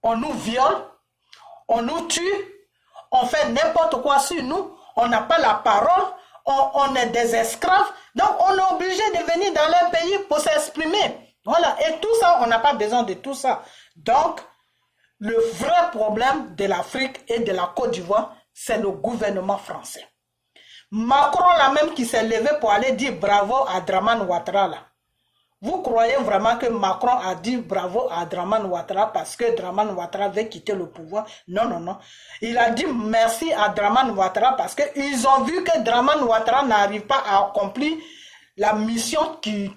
On nous viole, on nous tue, on fait n'importe quoi sur nous. On n'a pas la parole, on est des esclaves, donc on est obligé de venir dans leur pays pour s'exprimer. Voilà, et tout ça, on n'a pas besoin de tout ça. Donc, le vrai problème de l'Afrique et de la Côte d'Ivoire, c'est le gouvernement français. Macron, là même, qui s'est levé pour aller dire bravo à Dramane Ouattara, là. Vous croyez vraiment que Macron a dit bravo à Dramane Ouattara parce que Dramane Ouattara veut quitter le pouvoir? Non, non, non. Il a dit merci à Dramane Ouattara parce qu'ils ont vu que Dramane Ouattara n'arrive pas à accomplir la mission qui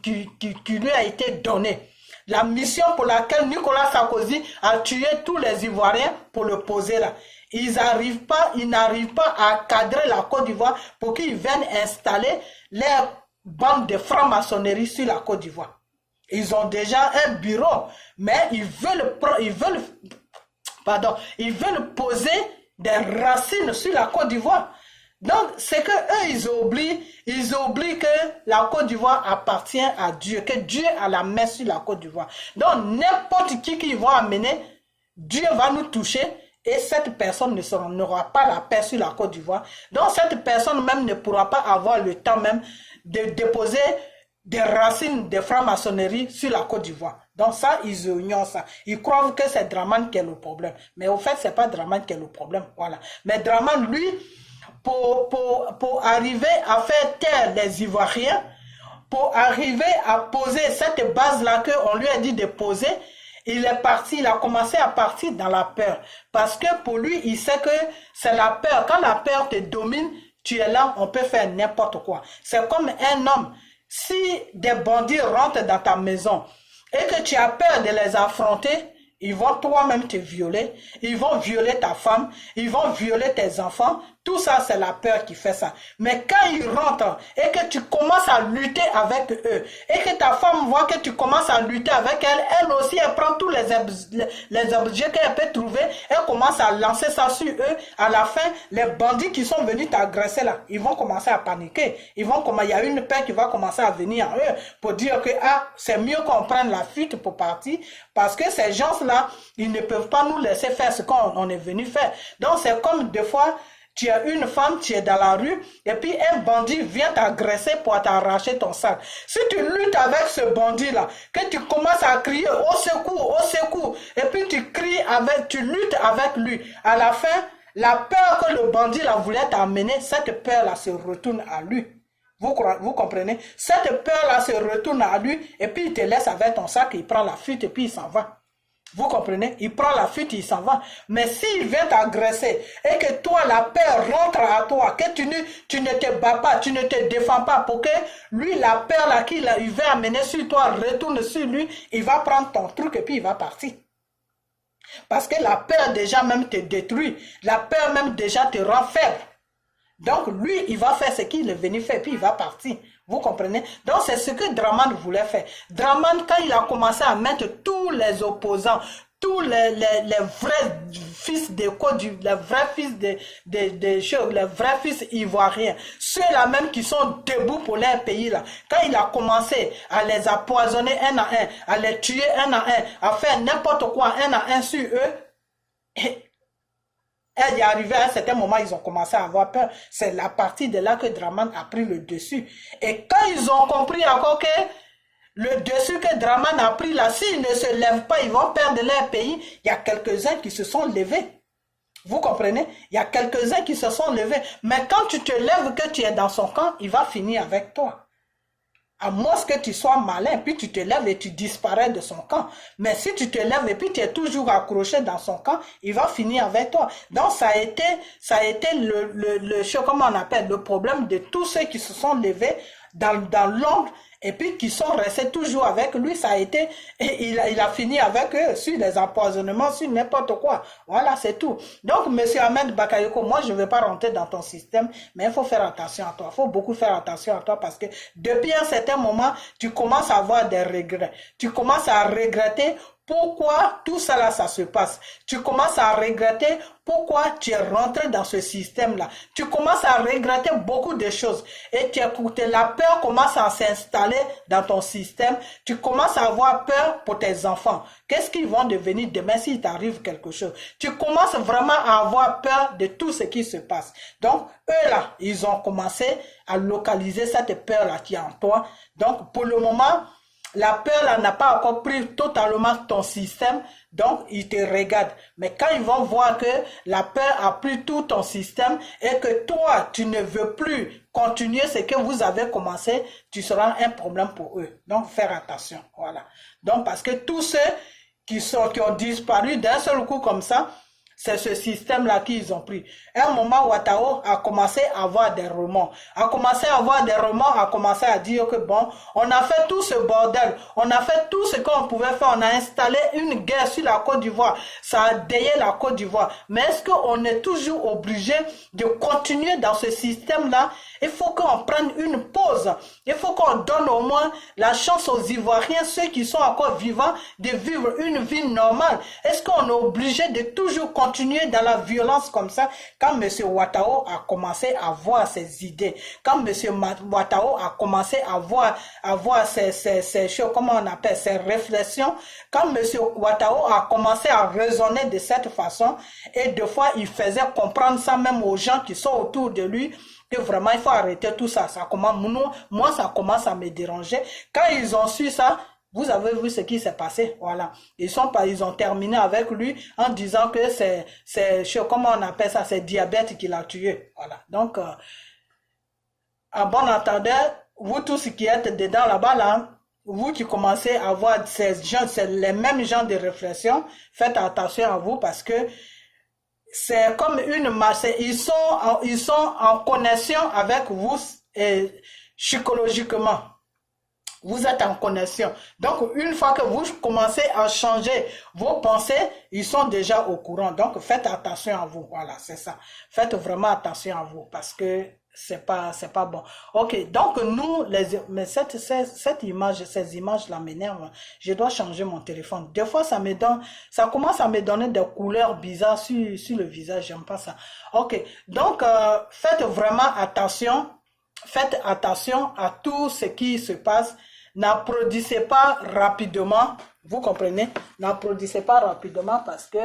lui a été donnée. La mission pour laquelle Nicolas Sarkozy a tué tous les Ivoiriens pour le poser là. Ils n'arrivent pas à cadrer la Côte d'Ivoire pour qu'ils viennent installer leur bande de franc-maçonnerie sur la Côte d'Ivoire. Ils ont déjà un bureau, mais ils veulent poser des racines sur la Côte d'Ivoire. Donc, c'est que eux, ils oublient que la Côte d'Ivoire appartient à Dieu, que Dieu a la main sur la Côte d'Ivoire. Donc, n'importe qui qu'ils vont amener, Dieu va nous toucher et cette personne n'aura pas la paix sur la Côte d'Ivoire. Donc, cette personne même ne pourra pas avoir le temps même de déposer des racines de franc-maçonnerie sur la Côte d'Ivoire. Donc ça, ils ignorent ça. Ils croient que c'est Dramane qui est le problème. Mais au fait, c'est pas Dramane qui est le problème. Voilà. Mais Dramane, lui, pour arriver à faire taire les Ivoiriens, pour arriver à poser cette base-là qu'on lui a dit de poser, il est parti, il a commencé à partir dans la peur. Parce que pour lui, il sait que c'est la peur. Quand la peur te domine, tu es là, on peut faire n'importe quoi. C'est comme un homme. Si des bandits rentrent dans ta maison et que tu as peur de les affronter, ils vont toi-même te violer, ils vont violer ta femme, ils vont violer tes enfants Tout ça, c'est la peur qui fait ça. Mais quand ils rentrent et que tu commences à lutter avec eux, et que ta femme voit que tu commences à lutter avec elle, elle aussi, elle prend tous les objets qu'elle peut trouver, elle commence à lancer ça sur eux. À la fin, les bandits qui sont venus t'agresser là, ils vont commencer à paniquer. Il y a une peur qui va commencer à venir en eux pour dire que c'est mieux qu'on prenne la fuite pour partir, parce que ces gens-là, ils ne peuvent pas nous laisser faire ce qu'on est venu faire. Donc, c'est comme des fois, tu as une femme, tu es dans la rue, et puis un bandit vient t'agresser pour t'arracher ton sac. Si tu luttes avec ce bandit-là, que tu commences à crier au secours, et puis tu luttes avec lui, à la fin, la peur que le bandit-là voulait t'amener, cette peur-là se retourne à lui. Vous comprenez? Cette peur-là se retourne à lui, et puis il te laisse avec ton sac, il prend la fuite, et puis il s'en va. Vous comprenez? Il prend la fuite, il s'en va. Mais s'il vient t'agresser et que toi, la peur rentre à toi, que tu ne te bats pas, tu ne te défends pas pour que lui, la peur là qu'il veut amener sur toi, retourne sur lui, il va prendre ton truc et puis il va partir. Parce que la peur déjà même te détruit. La peur même déjà te rend faible. Donc lui, il va faire ce qu'il est venu faire puis il va partir. Vous comprenez? Donc, c'est ce que Draman voulait faire. Draman, quand il a commencé à mettre tous les opposants, tous les vrais fils de Côte, les vrais fils les vrais fils ivoiriens, ceux-là même qui sont debout pour leur pays, là, quand il a commencé à les empoisonner un à un, à les tuer un à un, à faire n'importe quoi un à un sur eux, elle y est arrivée à un certain moment, ils ont commencé à avoir peur. C'est la partie de là que Draman a pris le dessus. Et quand ils ont compris encore que le dessus que Draman a pris là, s'ils ne se lèvent pas, ils vont perdre leur pays. Il y a quelques-uns qui se sont levés. Vous comprenez? Il y a quelques-uns qui se sont levés. Mais quand tu te lèves, que tu es dans son camp, il va finir avec toi. À moins que tu sois malin, puis tu te lèves et tu disparais de son camp. Mais si tu te lèves et puis tu es toujours accroché dans son camp, il va finir avec toi. Donc ça a été comment on appelle, le problème de tous ceux qui se sont levés dans l'ombre et puis qui sont restés toujours avec lui. Ça a été, et il a fini avec eux sur les empoisonnements, sur n'importe quoi. Voilà, c'est tout. Donc, monsieur Ahmed Bakayoko, moi, je ne vais pas rentrer dans ton système, mais il faut faire attention à toi. Il faut beaucoup faire attention à toi parce que depuis un certain moment, tu commences à avoir des regrets. Tu commences à regretter pourquoi tout ça là, ça se passe. Tu commences à regretter pourquoi tu es rentré dans ce système-là. Tu commences à regretter beaucoup de choses. Et la peur commence à s'installer dans ton système. Tu commences à avoir peur pour tes enfants. Qu'est-ce qu'ils vont devenir demain s'il t'arrive quelque chose? Tu commences vraiment à avoir peur de tout ce qui se passe. Donc, eux là, ils ont commencé à localiser cette peur-là qui est en toi. Donc, pour le moment, la peur là n'a pas encore pris totalement ton système, donc ils te regardent. Mais quand ils vont voir que la peur a pris tout ton système et que toi, tu ne veux plus continuer ce que vous avez commencé, tu seras un problème pour eux. Donc, faire attention. Voilà. Donc, parce que tous ceux qui ont disparu d'un seul coup comme ça, c'est ce système-là qu'ils ont pris. À un moment, Ouattara a commencé à avoir des remords. A commencé à dire que bon, on a fait tout ce bordel. On a fait tout ce qu'on pouvait faire. On a installé une guerre sur la Côte d'Ivoire. Ça a déillé la Côte d'Ivoire. Mais est-ce qu'on est toujours obligé de continuer dans ce système-là? Il faut qu'on prenne une pause. Il faut qu'on donne au moins la chance aux Ivoiriens, ceux qui sont encore vivants, de vivre une vie normale. Est-ce qu'on est obligé de toujours continuer dans la violence comme ça? Quand M. Ouattara a commencé à voir ses idées, quand M. Ouattara a commencé à voir ses choses, comment on appelle, ses réflexions, quand M. Ouattara a commencé à raisonner de cette façon, et des fois il faisait comprendre ça même aux gens qui sont autour de lui, que vraiment il faut arrêter tout ça. Moi, ça commence à me déranger. Quand ils ont su ça, vous avez vu ce qui s'est passé, voilà. Ils ont terminé avec lui en disant que comment on appelle ça, c'est diabète qui l'a tué, voilà. Donc, en bon entendeur, vous tous qui êtes dedans là-bas, là, vous qui commencez à avoir c'est les mêmes genres de réflexion, faites attention à vous parce que c'est comme une masse, ils sont en connexion avec vous psychologiquement. Vous êtes en connexion. Donc, une fois que vous commencez à changer vos pensées, ils sont déjà au courant. Donc, faites attention à vous. Voilà, c'est ça. Faites vraiment attention à vous parce que c'est pas bon. Ok, donc nous, mais cette image, ces images-là m'énervent. Je dois changer mon téléphone. Des fois, ça commence à me donner des couleurs bizarres sur le visage. J'aime pas ça. Ok, donc, faites vraiment attention. Faites attention à tout ce qui se passe. N'applaudissez pas rapidement, vous comprenez? N'applaudissez pas rapidement parce que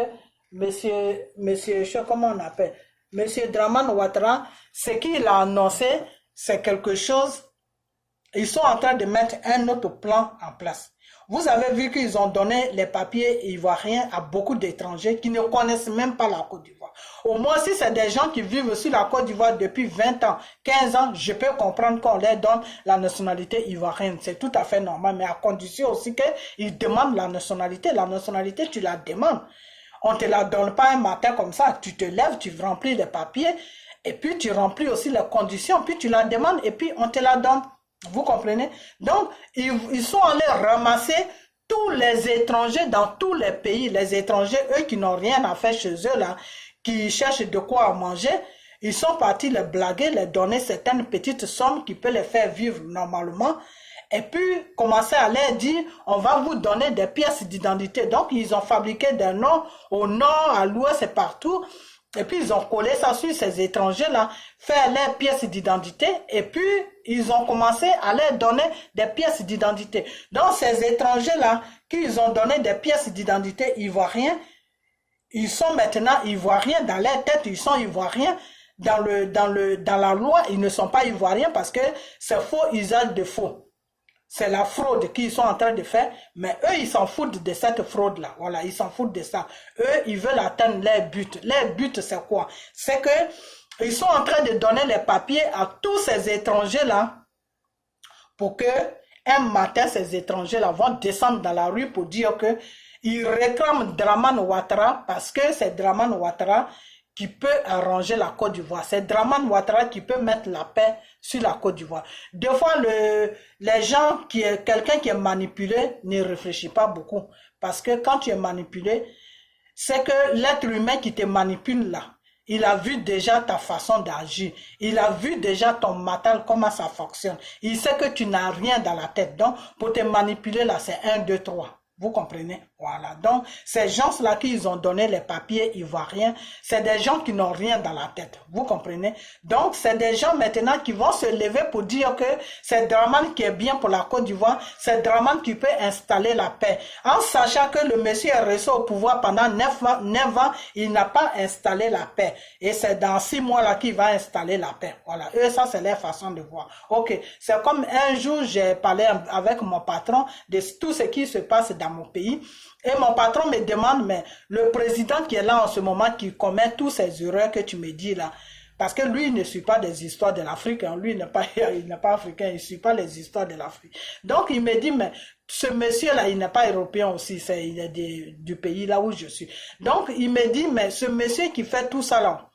monsieur, comment on appelle? Monsieur Dramane Ouattara, ce qu'il a annoncé, c'est quelque chose. Ils sont en train de mettre un autre plan en place. Vous avez vu qu'ils ont donné les papiers ivoiriens à beaucoup d'étrangers qui ne connaissent même pas la Côte d'Ivoire. Au moins, si c'est des gens qui vivent sur la Côte d'Ivoire depuis 20 ans, 15 ans, je peux comprendre qu'on leur donne la nationalité ivoirienne. C'est tout à fait normal, mais à condition aussi qu'ils demandent la nationalité. La nationalité, tu la demandes. On ne te la donne pas un matin comme ça. Tu te lèves, tu remplis les papiers, et puis tu remplis aussi les conditions, puis tu la demandes, et puis on te la donne. Vous comprenez? Donc, ils sont allés ramasser tous les étrangers dans tous les pays. Les étrangers, eux qui n'ont rien à faire chez eux, là, qui cherchent de quoi manger, ils sont partis les blaguer, les donner certaines petites sommes qui peuvent les faire vivre normalement. Et puis, commencer à leur dire, on va vous donner des pièces d'identité. Donc, ils ont fabriqué des noms au nord, à l'ouest et partout. Et puis, ils ont collé ça sur ces étrangers-là, faire leurs pièces d'identité. Et puis, ils ont commencé à leur donner des pièces d'identité. Donc, ces étrangers-là, qui ont donné des pièces d'identité ivoiriennes, ils sont maintenant ivoiriens dans leur tête, ils sont ivoiriens. Dans la loi, ils ne sont pas ivoiriens parce que c'est faux usage de faux. C'est la fraude qu'ils sont en train de faire, mais eux, ils s'en foutent de cette fraude-là. Voilà, ils s'en foutent de ça. Eux, ils veulent atteindre leur but. Leur but, c'est quoi? C'est que ils sont en train de donner les papiers à tous ces étrangers-là pour que un matin, ces étrangers-là vont descendre dans la rue pour dire que ils réclament Dramane Ouattara parce que c'est Dramane Ouattara qui peut arranger la Côte d'Ivoire. C'est Dramane Ouattara qui peut mettre la paix sur la Côte d'Ivoire. Des fois, les gens, quelqu'un qui est manipulé ne réfléchit pas beaucoup. Parce que quand tu es manipulé, c'est que l'être humain qui te manipule là, il a vu déjà ta façon d'agir. Il a vu déjà ton mental, comment ça fonctionne. Il sait que tu n'as rien dans la tête. Donc, pour te manipuler là, c'est 1, 2, 3. Vous comprenez? Voilà. Donc, ces gens-là qui ils ont donné les papiers ivoiriens, c'est des gens qui n'ont rien dans la tête. Vous comprenez? Donc, c'est des gens maintenant qui vont se lever pour dire que c'est Dramane qui est bien pour la Côte d'Ivoire, c'est Dramane qui peut installer la paix. En sachant que le monsieur est resté au pouvoir pendant 9 ans, il n'a pas installé la paix. Et c'est dans 6 mois-là qu'il va installer la paix. Voilà. Eux, ça, c'est leur façon de voir. Ok. C'est comme un jour, j'ai parlé avec mon patron de tout ce qui se passe dans mon pays. Et mon patron me demande, mais le président qui est là en ce moment, qui commet toutes ces erreurs que tu me dis là, parce que lui, il ne suit pas des histoires de l'Afrique, hein. Lui, il n'est pas africain, il ne suit pas les histoires de l'Afrique. Donc, il me dit, mais ce monsieur-là, il n'est pas européen aussi, il est du pays là où je suis. Donc, il me dit, mais ce monsieur qui fait tout ça là,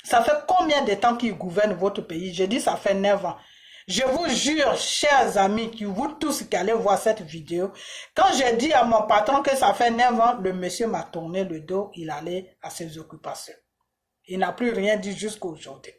ça fait combien de temps qu'il gouverne votre pays? Je dis, ça fait 9 ans. Je vous jure, chers amis, vous tous qui allez voir cette vidéo, quand j'ai dit à mon patron que ça fait 9 ans, le monsieur m'a tourné le dos, il allait à ses occupations. Il n'a plus rien dit jusqu'à aujourd'hui.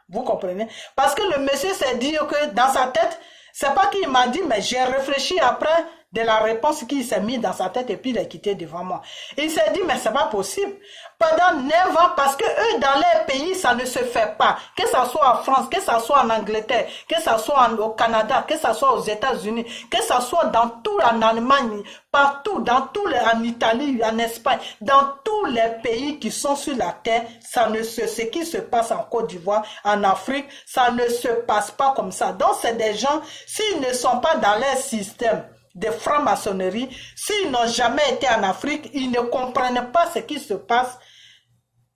Vous comprenez? Parce que le monsieur s'est dit que dans sa tête, c'est pas qu'il m'a dit, mais j'ai réfléchi après de la réponse qu'il s'est mis dans sa tête et puis il est quitté devant moi. Il s'est dit, mais c'est pas possible. Pendant 9 ans, parce que eux, dans leur pays, ça ne se fait pas. Que ça soit en France, que ça soit en Angleterre, que ça soit au Canada, que ça soit aux États-Unis, que ça soit dans tout en Allemagne, partout, en Italie, en Espagne, dans tous les pays qui sont sur la terre, ce qui se passe en Côte d'Ivoire, en Afrique, ça ne se passe pas comme ça. Donc, c'est des gens, s'ils ne sont pas dans leur système de franc-maçonnerie, s'ils n'ont jamais été en Afrique, ils ne comprennent pas ce qui se passe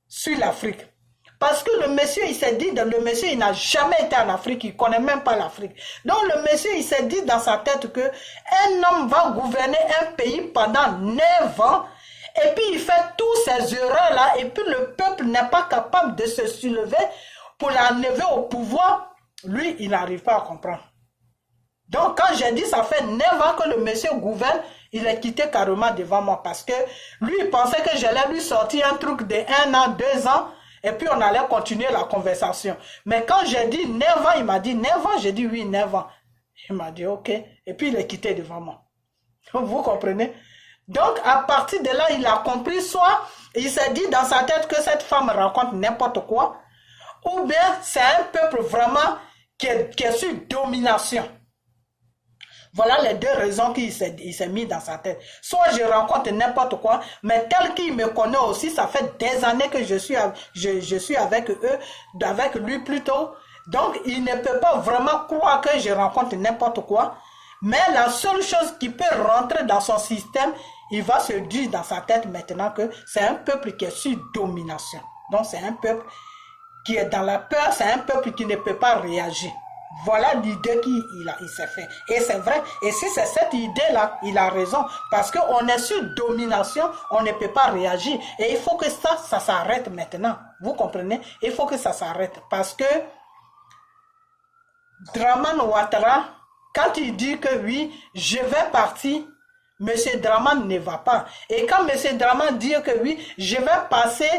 sur l'Afrique. Parce que le monsieur, il s'est dit, le monsieur, il n'a jamais été en Afrique, il ne connaît même pas l'Afrique. Donc le monsieur, il s'est dit dans sa tête que un homme va gouverner un pays pendant 9 ans, et puis il fait tous ces erreurs-là, et puis le peuple n'est pas capable de se soulever pour l'enlever au pouvoir. Lui, il n'arrive pas à comprendre. Donc, quand j'ai dit ça fait 9 ans que le monsieur gouverne, il est quitté carrément devant moi parce que lui, il pensait que j'allais lui sortir un truc de 1 an, 2 ans, et puis on allait continuer la conversation. Mais quand j'ai dit 9 ans, il m'a dit 9 ans, j'ai dit oui, 9 ans. Il m'a dit ok, et puis il est quitté devant moi. Vous comprenez? Donc, à partir de là, il a compris, soit il s'est dit dans sa tête que cette femme raconte n'importe quoi, ou bien c'est un peuple vraiment qui est sur domination. Voilà les deux raisons qu'il s'est mis dans sa tête. Soit je rencontre n'importe quoi, mais tel qu'il me connaît aussi, ça fait des années que je suis avec eux, avec lui plutôt. Donc, il ne peut pas vraiment croire que je rencontre n'importe quoi. Mais la seule chose qui peut rentrer dans son système, il va se dire dans sa tête maintenant que c'est un peuple qui est sur domination. Donc, c'est un peuple qui est dans la peur, c'est un peuple qui ne peut pas réagir. Voilà l'idée qu'il s'est fait. Et c'est vrai. Et si c'est cette idée-là, il a raison. Parce qu'on est sur domination, on ne peut pas réagir. Et il faut que ça s'arrête maintenant. Vous comprenez? Il faut que ça s'arrête. Parce que Draman Ouattara, quand il dit que oui, je vais partir, M. Draman ne va pas. Et quand M. Draman dit que oui, je vais passer,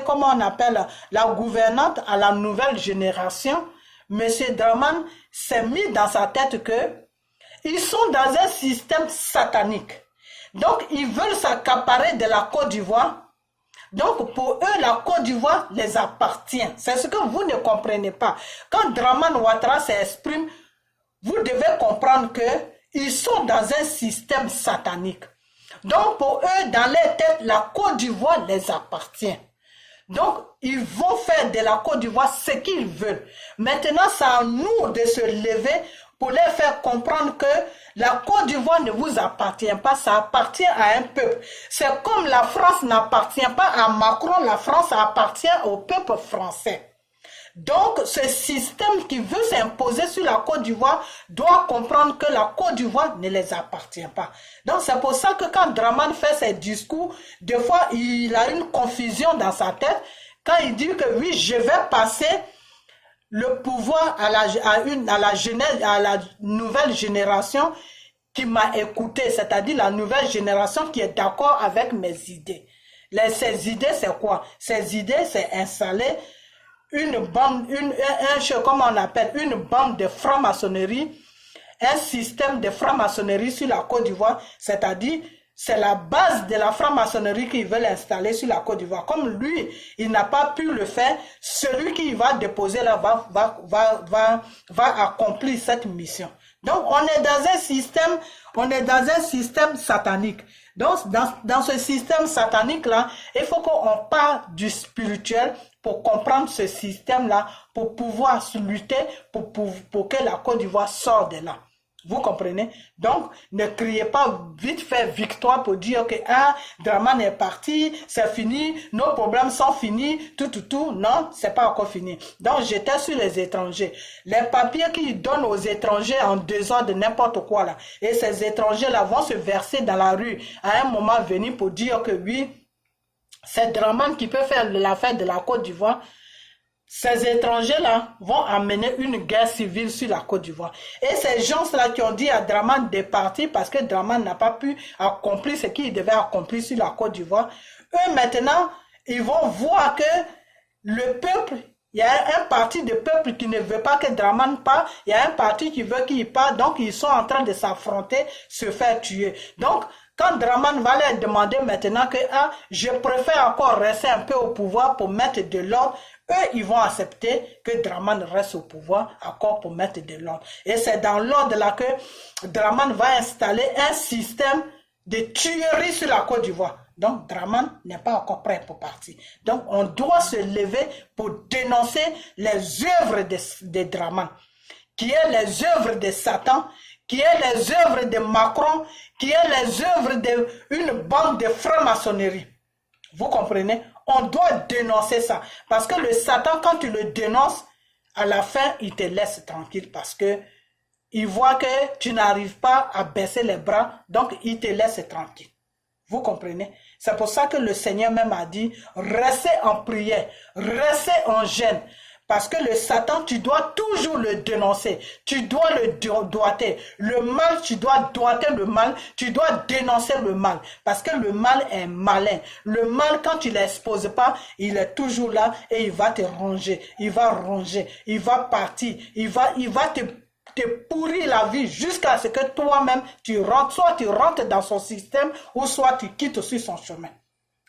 comment on appelle, la gouvernante à la nouvelle génération, M. Draman s'est mis dans sa tête que ils sont dans un système satanique. Donc, ils veulent s'accaparer de la Côte d'Ivoire. Donc, pour eux, la Côte d'Ivoire les appartient. C'est ce que vous ne comprenez pas. Quand Draman Ouattara s'exprime, vous devez comprendre que ils sont dans un système satanique. Donc, pour eux, dans leur tête, la Côte d'Ivoire les appartient. Donc, ils vont faire de la Côte d'Ivoire ce qu'ils veulent. Maintenant, c'est à nous de se lever pour leur faire comprendre que la Côte d'Ivoire ne vous appartient pas, ça appartient à un peuple. C'est comme la France n'appartient pas à Macron, la France appartient au peuple français. Donc, ce système qui veut s'imposer sur la Côte d'Ivoire doit comprendre que la Côte d'Ivoire ne les appartient pas. Donc, c'est pour ça que quand Draman fait ses discours, des fois, il a une confusion dans sa tête. Quand il dit que oui, je vais passer le pouvoir à la nouvelle génération qui m'a écouté, c'est-à-dire la nouvelle génération qui est d'accord avec mes idées. Ces idées, c'est quoi? Ces idées, c'est installer une bande, comment on appelle, une bande de franc-maçonnerie, un système de franc-maçonnerie sur la Côte d'Ivoire, c'est-à-dire c'est la base de la franc-maçonnerie qu'ils veulent installer sur la Côte d'Ivoire. Comme lui, il n'a pas pu le faire, celui qui va déposer là va accomplir cette mission. Donc, on est dans un système satanique. Donc, dans ce système satanique-là, il faut qu'on parle du spirituel pour comprendre ce système-là, pour pouvoir lutter, pour que la Côte d'Ivoire sorte de là. Vous comprenez? Donc, ne criez pas vite fait victoire pour dire que Draman est parti, c'est fini, nos problèmes sont finis, tout. Non, c'est pas encore fini. Donc, j'étais sur les étrangers. Les papiers qu'ils donnent aux étrangers en 2 ans de n'importe quoi là. Et ces étrangers-là vont se verser dans la rue à un moment venu pour dire que oui, c'est Draman qui peut faire l'affaire de la Côte d'Ivoire. Ces étrangers-là vont amener une guerre civile sur la Côte d'Ivoire. Et ces gens-là qui ont dit à Draman de partir parce que Draman n'a pas pu accomplir ce qu'il devait accomplir sur la Côte d'Ivoire, eux maintenant, ils vont voir que le peuple, il y a un parti de peuple qui ne veut pas que Draman parte, il y a un parti qui veut qu'il parte, donc ils sont en train de s'affronter, se faire tuer. Donc, quand Draman va leur demander maintenant que je préfère encore rester un peu au pouvoir pour mettre de l'ordre, eux, ils vont accepter que Draman reste au pouvoir encore pour mettre de l'ordre. Et c'est dans l'ordre là que Draman va installer un système de tuerie sur la Côte d'Ivoire. Donc, Draman n'est pas encore prêt pour partir. Donc, on doit se lever pour dénoncer les œuvres de Draman, qui est les œuvres de Satan, qui est les œuvres de Macron, qui est les œuvres d'une bande de franc-maçonnerie. Vous comprenez? On doit dénoncer ça. Parce que le Satan, quand tu le dénonces, à la fin, il te laisse tranquille. Parce que il voit que tu n'arrives pas à baisser les bras. Donc, il te laisse tranquille. Vous comprenez? C'est pour ça que le Seigneur même a dit, restez en prière, restez en jeûne. Parce que le Satan, tu dois toujours le dénoncer. Tu dois le doiter. Le mal, tu dois doiter le mal. Tu dois dénoncer le mal. Parce que le mal est malin. Le mal, quand tu ne l'exposes pas, il est toujours là et il va te ronger. Il va ronger. Il va partir. Il va te pourrir la vie jusqu'à ce que toi-même, soit tu rentres dans son système ou soit tu quittes sur son chemin.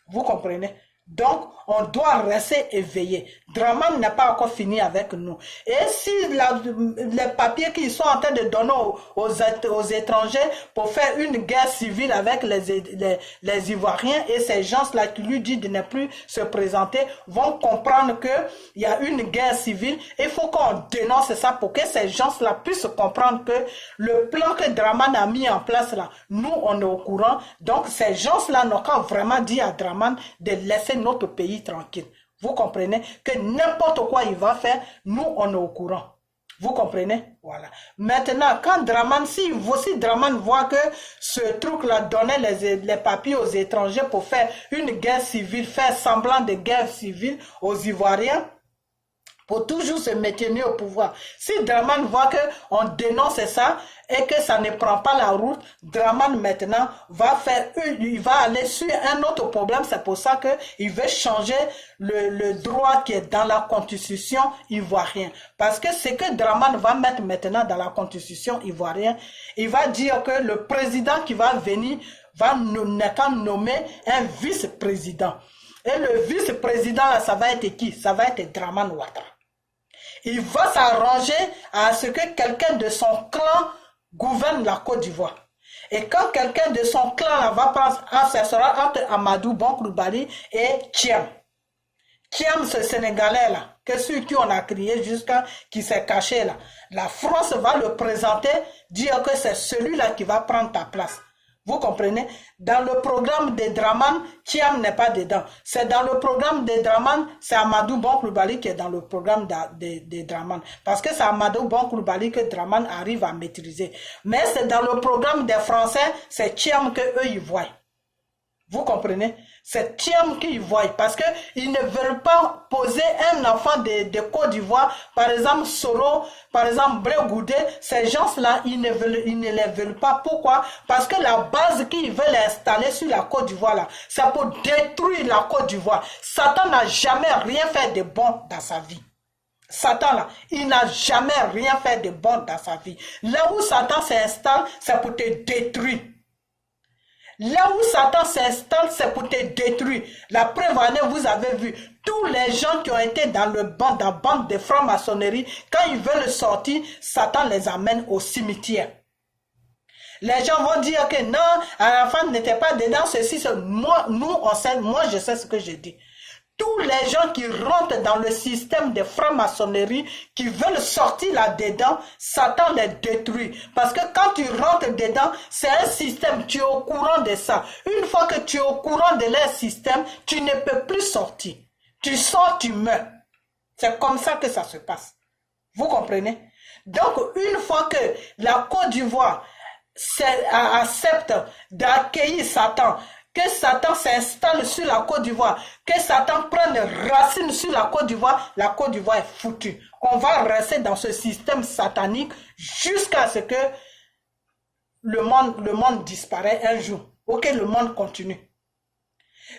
Vous comprenez? Donc, on doit rester éveillé. Draman n'est pas encore fini avec nous. Et si les papiers qu'ils sont en train de donner aux étrangers pour faire une guerre civile avec les Ivoiriens et ces gens-là qui lui disent de ne plus se présenter vont comprendre qu'il y a une guerre civile, il faut qu'on dénonce ça pour que ces gens-là puissent comprendre que le plan que Draman a mis en place là, nous on est au courant. Donc ces gens-là n'ont qu'à vraiment dire à Draman de laisser notre pays tranquille. Vous comprenez que n'importe quoi il va faire, nous on est au courant. Vous comprenez? Voilà. Maintenant, quand Draman, si Draman voit que ce truc-là donnait les papiers aux étrangers pour faire une guerre civile, faire semblant de guerre civile aux Ivoiriens, pour toujours se maintenir au pouvoir. Si Draman voit qu'on dénonce ça et que ça ne prend pas la route, Draman maintenant il va aller sur un autre problème. C'est pour ça qu'il veut changer le droit qui est dans la constitution ivoirienne. Parce que ce que Draman va mettre maintenant dans la constitution ivoirienne, il va dire que le président qui va venir va nommer un vice-président. Et le vice-président, là, ça va être qui? Ça va être Draman Ouattara. Il va s'arranger à ce que quelqu'un de son clan gouverne la Côte d'Ivoire. Et quand quelqu'un de son clan là, va prendre, ça sera entre Amadou Bon Coulibaly et Thiam. Thiam, ce Sénégalais là, que celui qui on a crié jusqu'à qui s'est caché là. La France va le présenter, dire que c'est celui-là qui va prendre ta place. Vous comprenez? Dans le programme de Draman, Thiam n'est pas dedans. C'est dans le programme de Draman, c'est Amadou Bon Coulibaly qui est dans le programme de Draman. Parce que c'est Amadou Bon Coulibaly que Draman arrive à maîtriser. Mais c'est dans le programme des Français, c'est Thiam que eux ils voient. Vous comprenez? C'est Thiam qu'ils voient parce qu'ils ne veulent pas poser un enfant de Côte d'Ivoire, par exemple Soro, par exemple Blé Goudé, ces gens-là, ils ne les veulent pas. Pourquoi? Parce que la base qu'ils veulent installer sur la Côte d'Ivoire, là, c'est pour détruire la Côte d'Ivoire. Satan n'a jamais rien fait de bon dans sa vie. Satan là, il n'a jamais rien fait de bon dans sa vie. Là où Satan s'installe, c'est pour te détruire. Là où Satan s'installe, c'est pour te détruire. La preuve en est, vous avez vu, tous les gens qui ont été dans la bande de franc-maçonnerie, quand ils veulent sortir, Satan les amène au cimetière. Les gens vont dire que non, Arafat n'était pas dedans, ceci, moi, je sais ce que je dis. Tous les gens qui rentrent dans le système de franc-maçonnerie, qui veulent sortir là-dedans, Satan les détruit. Parce que quand tu rentres dedans, c'est un système, tu es au courant de ça. Une fois que tu es au courant de leur système, tu ne peux plus sortir. Tu sors, tu meurs. C'est comme ça que ça se passe. Vous comprenez? Donc, une fois que la Côte d'Ivoire accepte d'accueillir Satan, que Satan s'installe sur la Côte d'Ivoire, que Satan prenne racine sur la Côte d'Ivoire est foutue. On va rester dans ce système satanique jusqu'à ce que le monde disparaît un jour, ou que le monde continue.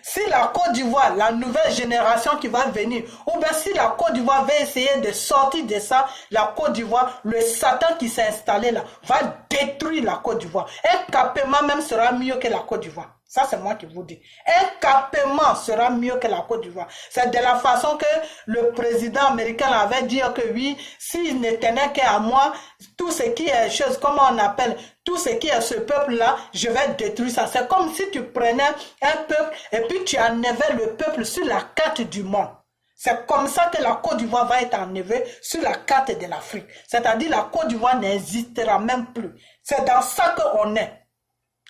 Si la Côte d'Ivoire, la nouvelle génération qui va venir, ou bien si la Côte d'Ivoire va essayer de sortir de ça, la Côte d'Ivoire, le Satan qui s'est installé là, va détruire la Côte d'Ivoire. Un campement même sera mieux que la Côte d'Ivoire. Ça, c'est moi qui vous dis. Un campement sera mieux que la Côte d'Ivoire. C'est de la façon que le président américain avait dit que oui, s'il ne tenait qu'à moi, tout ce qui est chose, comment on appelle, tout ce qui est ce peuple-là, je vais détruire ça. C'est comme si tu prenais un peuple et puis tu enlevais le peuple sur la carte du monde. C'est comme ça que la Côte d'Ivoire va être enlevée sur la carte de l'Afrique. C'est-à-dire la Côte d'Ivoire n'existera même plus. C'est dans ça qu'on est.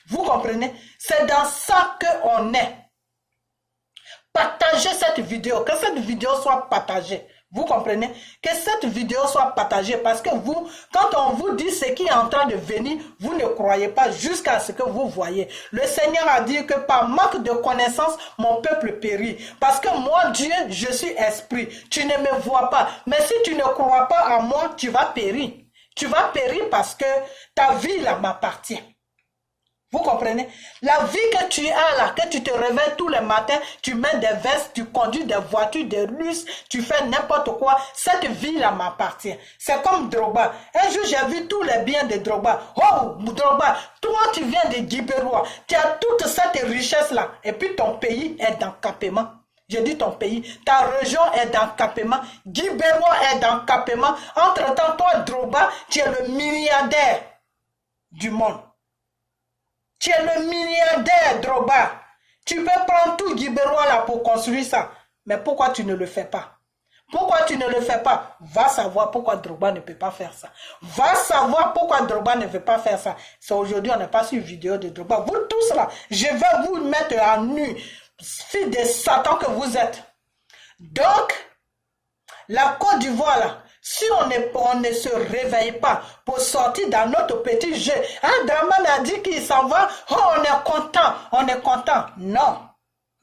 Vous comprenez? C'est dans ça qu'on est. Partagez cette vidéo, que cette vidéo soit partagée. Vous comprenez? Que cette vidéo soit partagée parce que vous, quand on vous dit ce qui est en train de venir, vous ne croyez pas jusqu'à ce que vous voyez. Le Seigneur a dit que par manque de connaissance, mon peuple périt. Parce que moi, Dieu, je suis esprit. Tu ne me vois pas. Mais si tu ne crois pas en moi, tu vas périr. Tu vas périr parce que ta vie là m'appartient. Vous comprenez? La vie que tu as là, que tu te réveilles tous les matins, tu mets des vestes, tu conduis des voitures, des russes, tu fais n'importe quoi, cette vie-là m'appartient. C'est comme Drogba. Un jour, j'ai vu tous les biens de Drogba. Oh, Drogba, toi, tu viens de Guibérois. Tu as toute cette richesse-là. Et puis, ton pays est d'encapement. J'ai dit ton pays, ta région est d'encapement. Guibérois est d'encapement. Entre-temps, toi, Drogba, tu es le milliardaire du monde. Tu es le milliardaire, Drogba. Tu peux prendre tout Guibérois là pour construire ça. Mais pourquoi tu ne le fais pas? Pourquoi tu ne le fais pas? Va savoir pourquoi Drogba ne peut pas faire ça. Va savoir pourquoi Drogba ne veut pas faire ça. C'est aujourd'hui, on n'a pas su une vidéo de Drogba. Vous tous là, je vais vous mettre à nu. Fils de Satan que vous êtes. Donc, la Côte d'Ivoire là, si on ne se réveille pas pour sortir dans notre petit jeu, Draman a dit qu'il s'en va, oh, on est content. Non,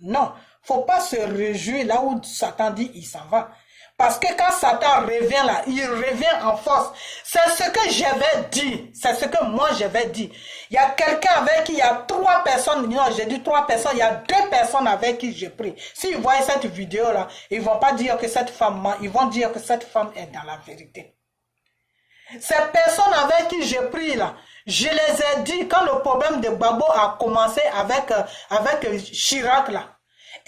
non, faut pas se réjouir là où Satan dit il s'en va. Parce que quand Satan revient là, il revient en force. C'est ce que j'avais dit. C'est ce que moi j'avais dit. Il y a quelqu'un avec qui il y a 3 personnes. Non, j'ai dit 3 personnes. Il y a 2 personnes avec qui j'ai pris. S'ils voient cette vidéo là, ils vont pas dire que cette femme ment. Ils vont dire que cette femme est dans la vérité. Ces personnes avec qui j'ai pris là, je les ai dit quand le problème de Gbagbo a commencé avec Chirac là.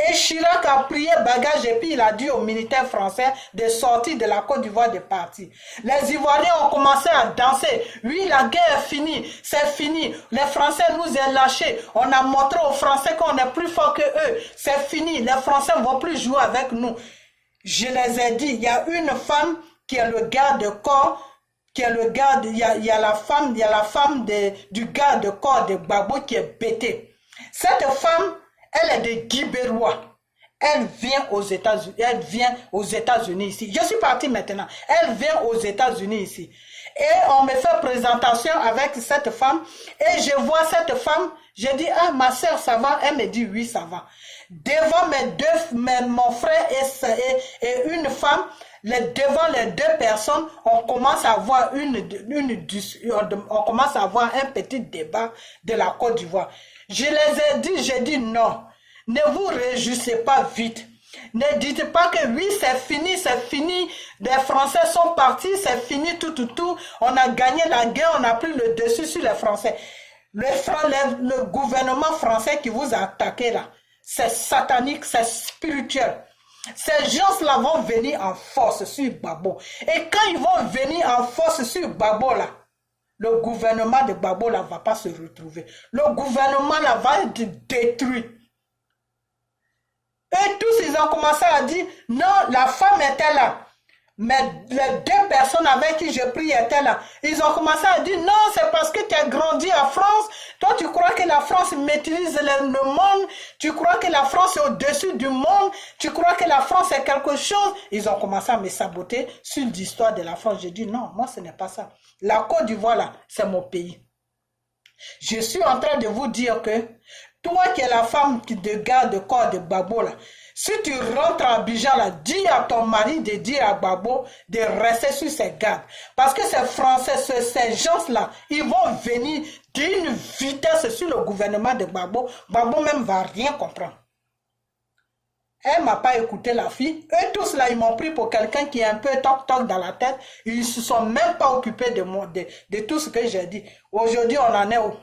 Et Chirac a prié bagage et puis il a dit aux militaires français de sortir de la Côte d'Ivoire de partir. Les Ivoiriens ont commencé à danser. Oui, la guerre est finie, c'est fini. Les Français nous ont lâchés. On a montré aux Français qu'on est plus fort que eux. C'est fini, les Français ne vont plus jouer avec nous. Je les ai dit, il y a une femme qui est le garde-corps, qui est le garde, il y a la femme du garde-corps de Gbagbo qui est bêtée. Cette femme, elle est de Guibérois. Elle vient aux États-Unis ici. Je suis parti maintenant. Elle vient aux États-Unis ici. Et on me fait présentation avec cette femme. Et je vois cette femme. Je dis, ah, ma soeur, ça va? Elle me dit, oui, ça va. Devant mon frère et une femme, devant les 2 personnes, on commence à avoir on commence à avoir un petit débat de la Côte d'Ivoire. Je les ai dit, j'ai dit non. Ne vous réjouissez pas vite. Ne dites pas que oui, c'est fini. Les Français sont partis, c'est fini, tout. On a gagné la guerre, on a pris le dessus sur les Français. Le gouvernement français qui vous a attaqué là, c'est satanique, c'est spirituel. Ces gens-là vont venir en force sur Gbagbo. Et quand ils vont venir en force sur Gbagbo là, le gouvernement de Gbagbo là va pas se retrouver. Le gouvernement là va être détruit. Et tous ils ont commencé à dire, non, la femme était là. Mais les 2 personnes avec qui je prie étaient là. Ils ont commencé à dire, non, c'est parce que tu as grandi en France. Toi, tu crois que la France maîtrise le monde. Tu crois que la France est au-dessus du monde. Tu crois que la France est quelque chose. Ils ont commencé à me saboter sur l'histoire de la France. J'ai dit, non, moi, ce n'est pas ça. La Côte d'Ivoire, là, c'est mon pays. Je suis en train de vous dire que toi qui es la femme de garde-corps de Gbagbo, là, si tu rentres à Abidjan, là, dis à ton mari de dire à Gbagbo de rester sur ses gardes. Parce que ces Français, ces gens-là, ils vont venir d'une vitesse sur le gouvernement de Gbagbo. Gbagbo même ne va rien comprendre. Elle ne m'a pas écouté, la fille. Eux tous là, ils m'ont pris pour quelqu'un qui est un peu toc-toc dans la tête. Ils ne se sont même pas occupés de tout ce que j'ai dit. Aujourd'hui, on en est où?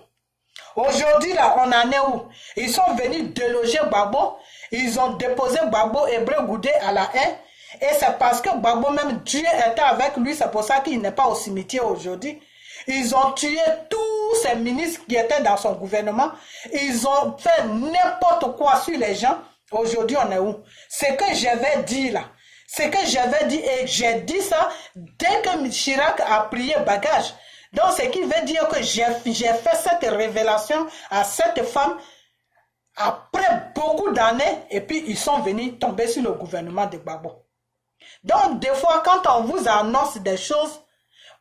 Aujourd'hui, là, on en est où? Ils sont venus déloger Gbagbo. Ils ont déposé Gbagbo et Hébreu Goudé à la haie. Et c'est parce que Gbagbo, même Dieu était avec lui. C'est pour ça qu'il n'est pas au cimetière aujourd'hui. Ils ont tué tous ces ministres qui étaient dans son gouvernement. Ils ont fait n'importe quoi sur les gens. Aujourd'hui, on est où? Ce que j'avais dit là. Ce que j'avais dit, et j'ai dit ça dès que Chirac a prié bagage. Donc, ce qui veut dire que j'ai fait cette révélation à cette femme après beaucoup d'années, et puis ils sont venus tomber sur le gouvernement de Gbagbo. Donc, des fois, quand on vous annonce des choses,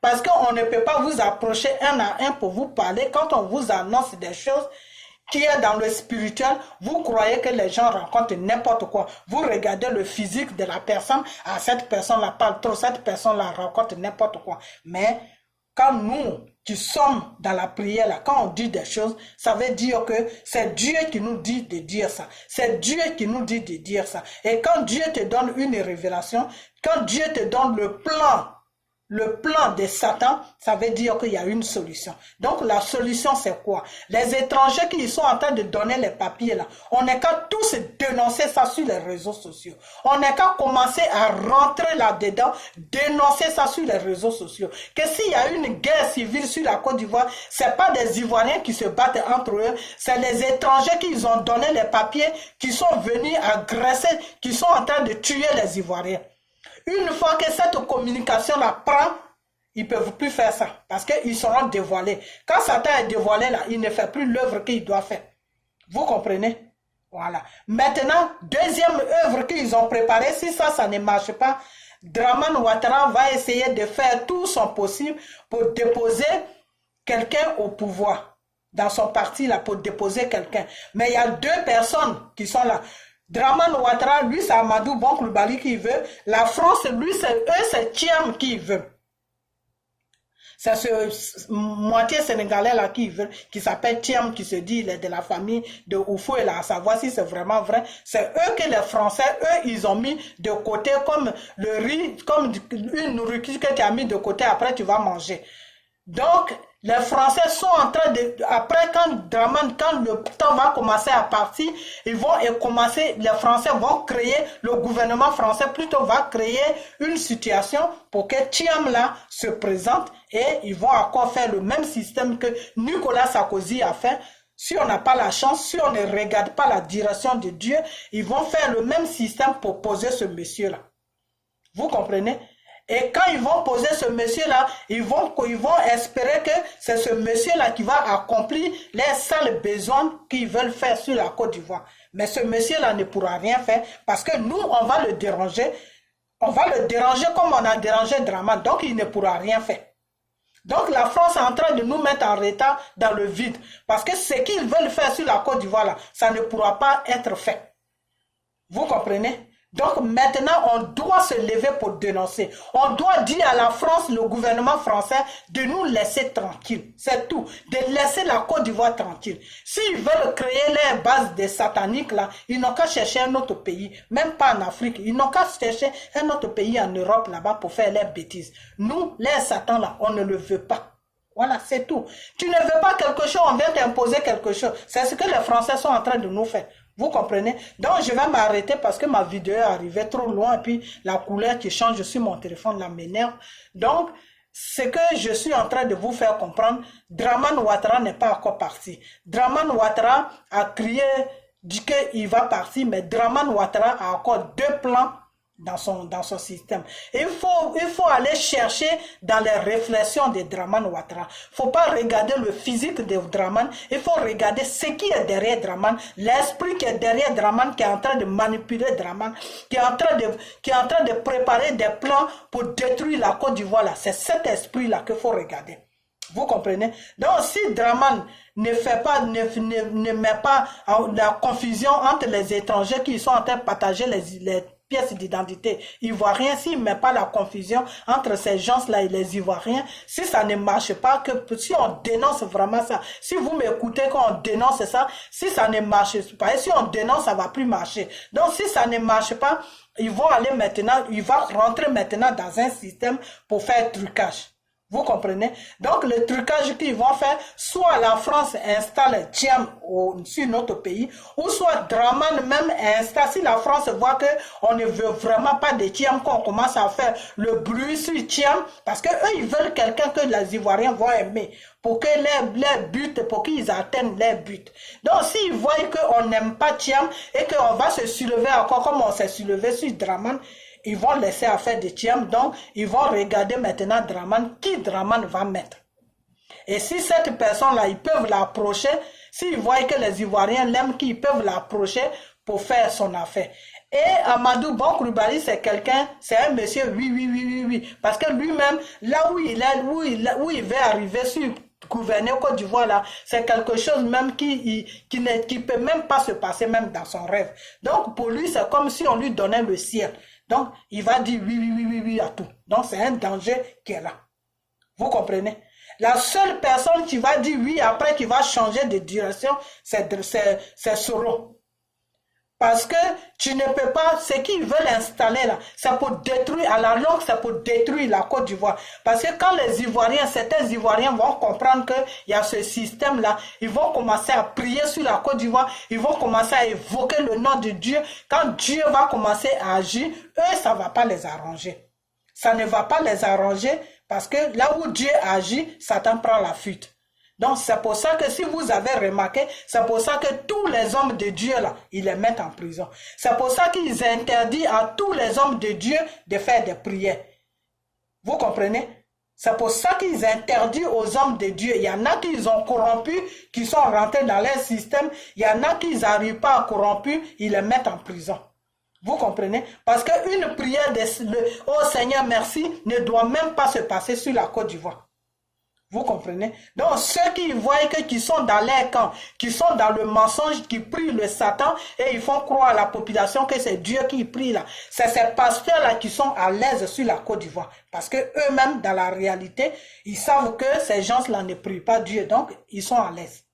parce qu'on ne peut pas vous approcher un à un pour vous parler, quand on vous annonce des choses qui est dans le spirituel, vous croyez que les gens racontent n'importe quoi. Vous regardez le physique de la personne, ah, cette personne-là parle trop, cette personne-là raconte n'importe quoi. Mais quand nous qui sommes dans la prière, là, quand on dit des choses, ça veut dire que c'est Dieu qui nous dit de dire ça. C'est Dieu qui nous dit de dire ça. Et quand Dieu te donne une révélation, quand Dieu te donne le plan de Satan, ça veut dire qu'il y a une solution. Donc la solution c'est quoi? Les étrangers qui sont en train de donner les papiers là, on n'est qu'à tous dénoncer ça sur les réseaux sociaux. On n'est qu'à commencer à rentrer là-dedans, dénoncer ça sur les réseaux sociaux. Que s'il y a une guerre civile sur la Côte d'Ivoire, c'est pas des Ivoiriens qui se battent entre eux, c'est les étrangers qui ont donné les papiers, qui sont venus agresser, qui sont en train de tuer les Ivoiriens. Une fois que cette communication-là prend, ils ne peuvent plus faire ça parce qu'ils seront dévoilés. Quand Satan est dévoilé, là, il ne fait plus l'œuvre qu'il doit faire. Vous comprenez? Voilà. Maintenant, deuxième œuvre qu'ils ont préparée, si ça ne marche pas, Dramane Ouattara va essayer de faire tout son possible pour déposer quelqu'un au pouvoir. Dans son parti, là, pour déposer quelqu'un. Mais il y a deux personnes qui sont là. Dramane Ouattara, lui, c'est Amadou Bon Coulibaly qui veut. La France, lui, c'est Thiam qui veut. C'est ce moitié sénégalais là qui veut, qui s'appelle Thiam, qui se dit il est de la famille de Oufou et là, à savoir si c'est vraiment vrai. C'est eux que les Français, eux, ils ont mis de côté comme le riz, comme une nourriture que tu as mis de côté, après tu vas manger. Donc, les Français sont en train de, après quand le temps va commencer à partir, les Français vont créer, le gouvernement français plutôt va créer une situation pour que Thiam là se présente et ils vont encore faire le même système que Nicolas Sarkozy a fait. Si on n'a pas la chance, si on ne regarde pas la direction de Dieu, ils vont faire le même système pour poser ce monsieur là. Vous comprenez? Et quand ils vont poser ce monsieur-là, ils vont espérer que c'est ce monsieur-là qui va accomplir les seuls besoins qu'ils veulent faire sur la Côte d'Ivoire. Mais ce monsieur-là ne pourra rien faire parce que nous, on va le déranger. On va le déranger comme on a dérangé Dramane. Donc, il ne pourra rien faire. Donc, la France est en train de nous mettre en retard dans le vide. Parce que ce qu'ils veulent faire sur la Côte d'Ivoire, là, ça ne pourra pas être fait. Vous comprenez? Donc maintenant, on doit se lever pour dénoncer. On doit dire à la France, le gouvernement français, de nous laisser tranquilles. C'est tout. De laisser la Côte d'Ivoire tranquille. S'ils veulent créer les bases des sataniques, là, ils n'ont qu'à chercher un autre pays. Même pas en Afrique. Ils n'ont qu'à chercher un autre pays en Europe, là-bas, pour faire leurs bêtises. Nous, les satans, là, on ne le veut pas. Voilà, c'est tout. Tu ne veux pas quelque chose, on vient t'imposer quelque chose. C'est ce que les Français sont en train de nous faire. Vous comprenez? Donc, je vais m'arrêter parce que ma vidéo est arrivée trop loin et puis la couleur qui change sur mon téléphone là m'énerve. Donc, ce que je suis en train de vous faire comprendre, Dramane Ouattara n'est pas encore parti. Dramane Ouattara a crié, dit qu'il va partir, mais Dramane Ouattara a encore deux plans dans son système. Il faut aller chercher dans les réflexions de Dramane Ouattara. Il ne faut pas regarder le physique de Dramane, il faut regarder ce qui est derrière Dramane, l'esprit qui est derrière Dramane, qui est en train de manipuler Dramane, qui est en train de préparer des plans pour détruire la Côte d'Ivoire. C'est cet esprit-là qu'il faut regarder. Vous comprenez? Donc, si Dramane ne met pas la confusion entre les étrangers qui sont en train de partager les pièces d'identité ivoiriens, s'il ne met pas la confusion entre ces gens-là et les Ivoiriens, si ça ne marche pas, si on dénonce vraiment ça, si vous m'écoutez quand on dénonce ça, si ça ne marche pas, et si on dénonce, ça ne va plus marcher. Donc, si ça ne marche pas, ils vont rentrer maintenant dans un système pour faire trucage. Vous comprenez? Donc, le trucage qu'ils vont faire, soit la France installe Thiam sur notre pays, ou soit Dramane même installe, si la France voit qu'on ne veut vraiment pas de Thiam, qu'on commence à faire le bruit sur Thiam, parce que eux ils veulent quelqu'un que les Ivoiriens vont aimer, pour que les buts, pour qu'ils atteignent les buts. Donc, s'ils voient qu'on n'aime pas Thiam, et qu'on va se soulever encore comme on s'est soulevé sur Dramane, ils vont laisser affaire de Thiam, donc ils vont regarder maintenant Dramane, qui Dramane va mettre. Et si cette personne-là, ils peuvent l'approcher, s'ils voient que les Ivoiriens l'aiment, qu'ils peuvent l'approcher pour faire son affaire. Et Amadou Bon Coulibaly, c'est quelqu'un, c'est un monsieur, oui. Parce que lui-même, là où il veut arriver sur gouverner au Côte d'Ivoire, là, c'est quelque chose même qui peut même pas se passer, même dans son rêve. Donc, pour lui, c'est comme si on lui donnait le ciel. Donc, il va dire oui à tout. Donc, c'est un danger qui est là. Vous comprenez? La seule personne qui va dire oui après, qui va changer de direction, c'est Soro. Parce que tu ne peux pas, ce qu'ils veulent installer là, c'est pour détruire, à la longue, c'est pour détruire la Côte d'Ivoire. Parce que quand les Ivoiriens, certains Ivoiriens vont comprendre qu'il y a ce système-là, ils vont commencer à prier sur la Côte d'Ivoire, ils vont commencer à évoquer le nom de Dieu. Quand Dieu va commencer à agir, eux, ça ne va pas les arranger. Ça ne va pas les arranger parce que là où Dieu agit, Satan prend la fuite. Donc, c'est pour ça que si vous avez remarqué, c'est pour ça que tous les hommes de Dieu, là, ils les mettent en prison. C'est pour ça qu'ils interdisent à tous les hommes de Dieu de faire des prières. Vous comprenez? C'est pour ça qu'ils interdisent aux hommes de Dieu. Il y en a qui ont corrompus, qui sont rentrés dans leur système. Il y en a qui n'arrivent pas à corrompus, ils les mettent en prison. Vous comprenez? Parce qu'une prière de « Oh Seigneur, merci » ne doit même pas se passer sur la Côte d'Ivoire. Vous comprenez? Donc, ceux qui voient qui sont dans leur camp, qui sont dans le mensonge, qui prient le Satan et ils font croire à la population que c'est Dieu qui prie là. C'est ces pasteurs-là qui sont à l'aise sur la Côte d'Ivoire. Parce que eux-mêmes, dans la réalité, ils savent que ces gens-là ne prient pas Dieu. Donc, ils sont à l'aise.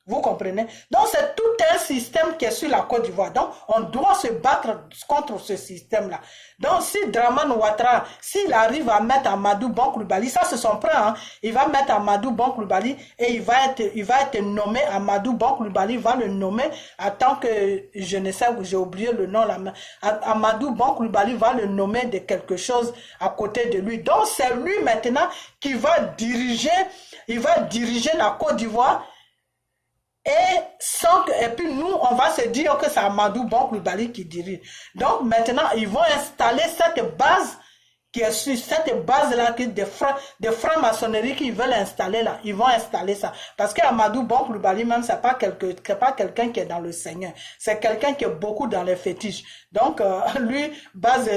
Vous comprenez? Donc, c'est tout un système qui est sur la Côte d'Ivoire. Donc, on doit se battre contre ce système-là. Donc, si Dramane Ouattara, s'il arrive à mettre Amadou Bon Coulibaly, ça c'est son plan, hein, il va mettre Amadou Bon Coulibaly et il va être nommé, Amadou Bon Coulibaly va le nommer, en tant que, je ne sais, j'ai oublié le nom là, Amadou Bon Coulibaly va le nommer de quelque chose à côté de lui. Donc, c'est lui maintenant qui va diriger, il va diriger la Côte d'Ivoire. Et puis nous, on va se dire que c'est Amadou Bon Coulibaly qui dirige. Donc maintenant, ils vont installer cette base qui est sur cette base-là de franc-maçonnerie qu'ils veulent installer là. Ils vont installer ça. Parce qu'Amadou Bon Coulibaly même, c'est pas quelqu'un qui est dans le Seigneur. C'est quelqu'un qui est beaucoup dans les fétiches. Donc, lui, base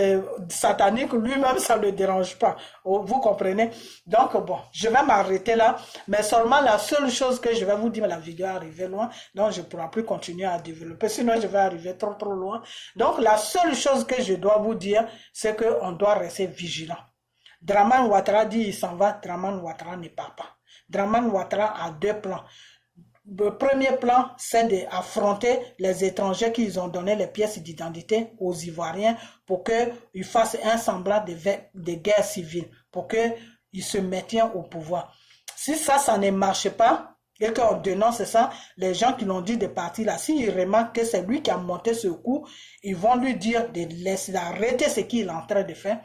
satanique, lui-même, ça ne le dérange pas. Vous comprenez? Donc, bon, je vais m'arrêter là. Mais seulement la seule chose que je vais vous dire, la vidéo est arrivée loin. Donc, je ne pourrai plus continuer à développer. Sinon, je vais arriver trop loin. Donc, la seule chose que je dois vous dire, c'est qu'on doit rester vigilant. Dramane Ouattara dit il s'en va, Dramane Ouattara ne part pas. Dramane Ouattara a deux plans. Le premier plan, c'est d'affronter les étrangers qui ont donné les pièces d'identité aux Ivoiriens pour qu'ils fassent un semblant de guerre civile, pour qu'ils se mettent au pouvoir. Si ça ne marche pas, et qu'on dénonce ça, les gens qui l'ont dit de partir là, s'ils remarquent que c'est lui qui a monté ce coup, ils vont lui dire de laisser arrêter ce qu'il est en train de faire.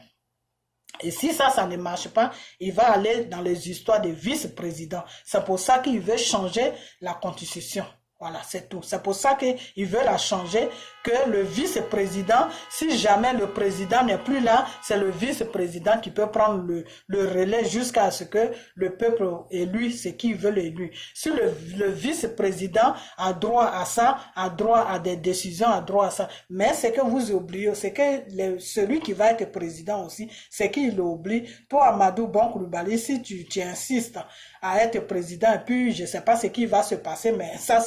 Et si ça ne marche pas, il va aller dans les histoires de vice-président. C'est pour ça qu'il veut changer la constitution. Voilà, c'est tout. C'est pour ça qu'il veut la changer, que le vice-président, si jamais le président n'est plus là, c'est le vice-président qui peut prendre le relais jusqu'à ce que le peuple élu ce qu'il veut l'élu. Si le vice-président a droit à ça, a droit à des décisions, a droit à ça. Mais ce que vous oubliez, c'est que celui qui va être président aussi, c'est qu'il oublie. Toi, Amadou Bon Coulibaly, si tu insistes à être président, et puis je ne sais pas ce qui va se passer, mais ça,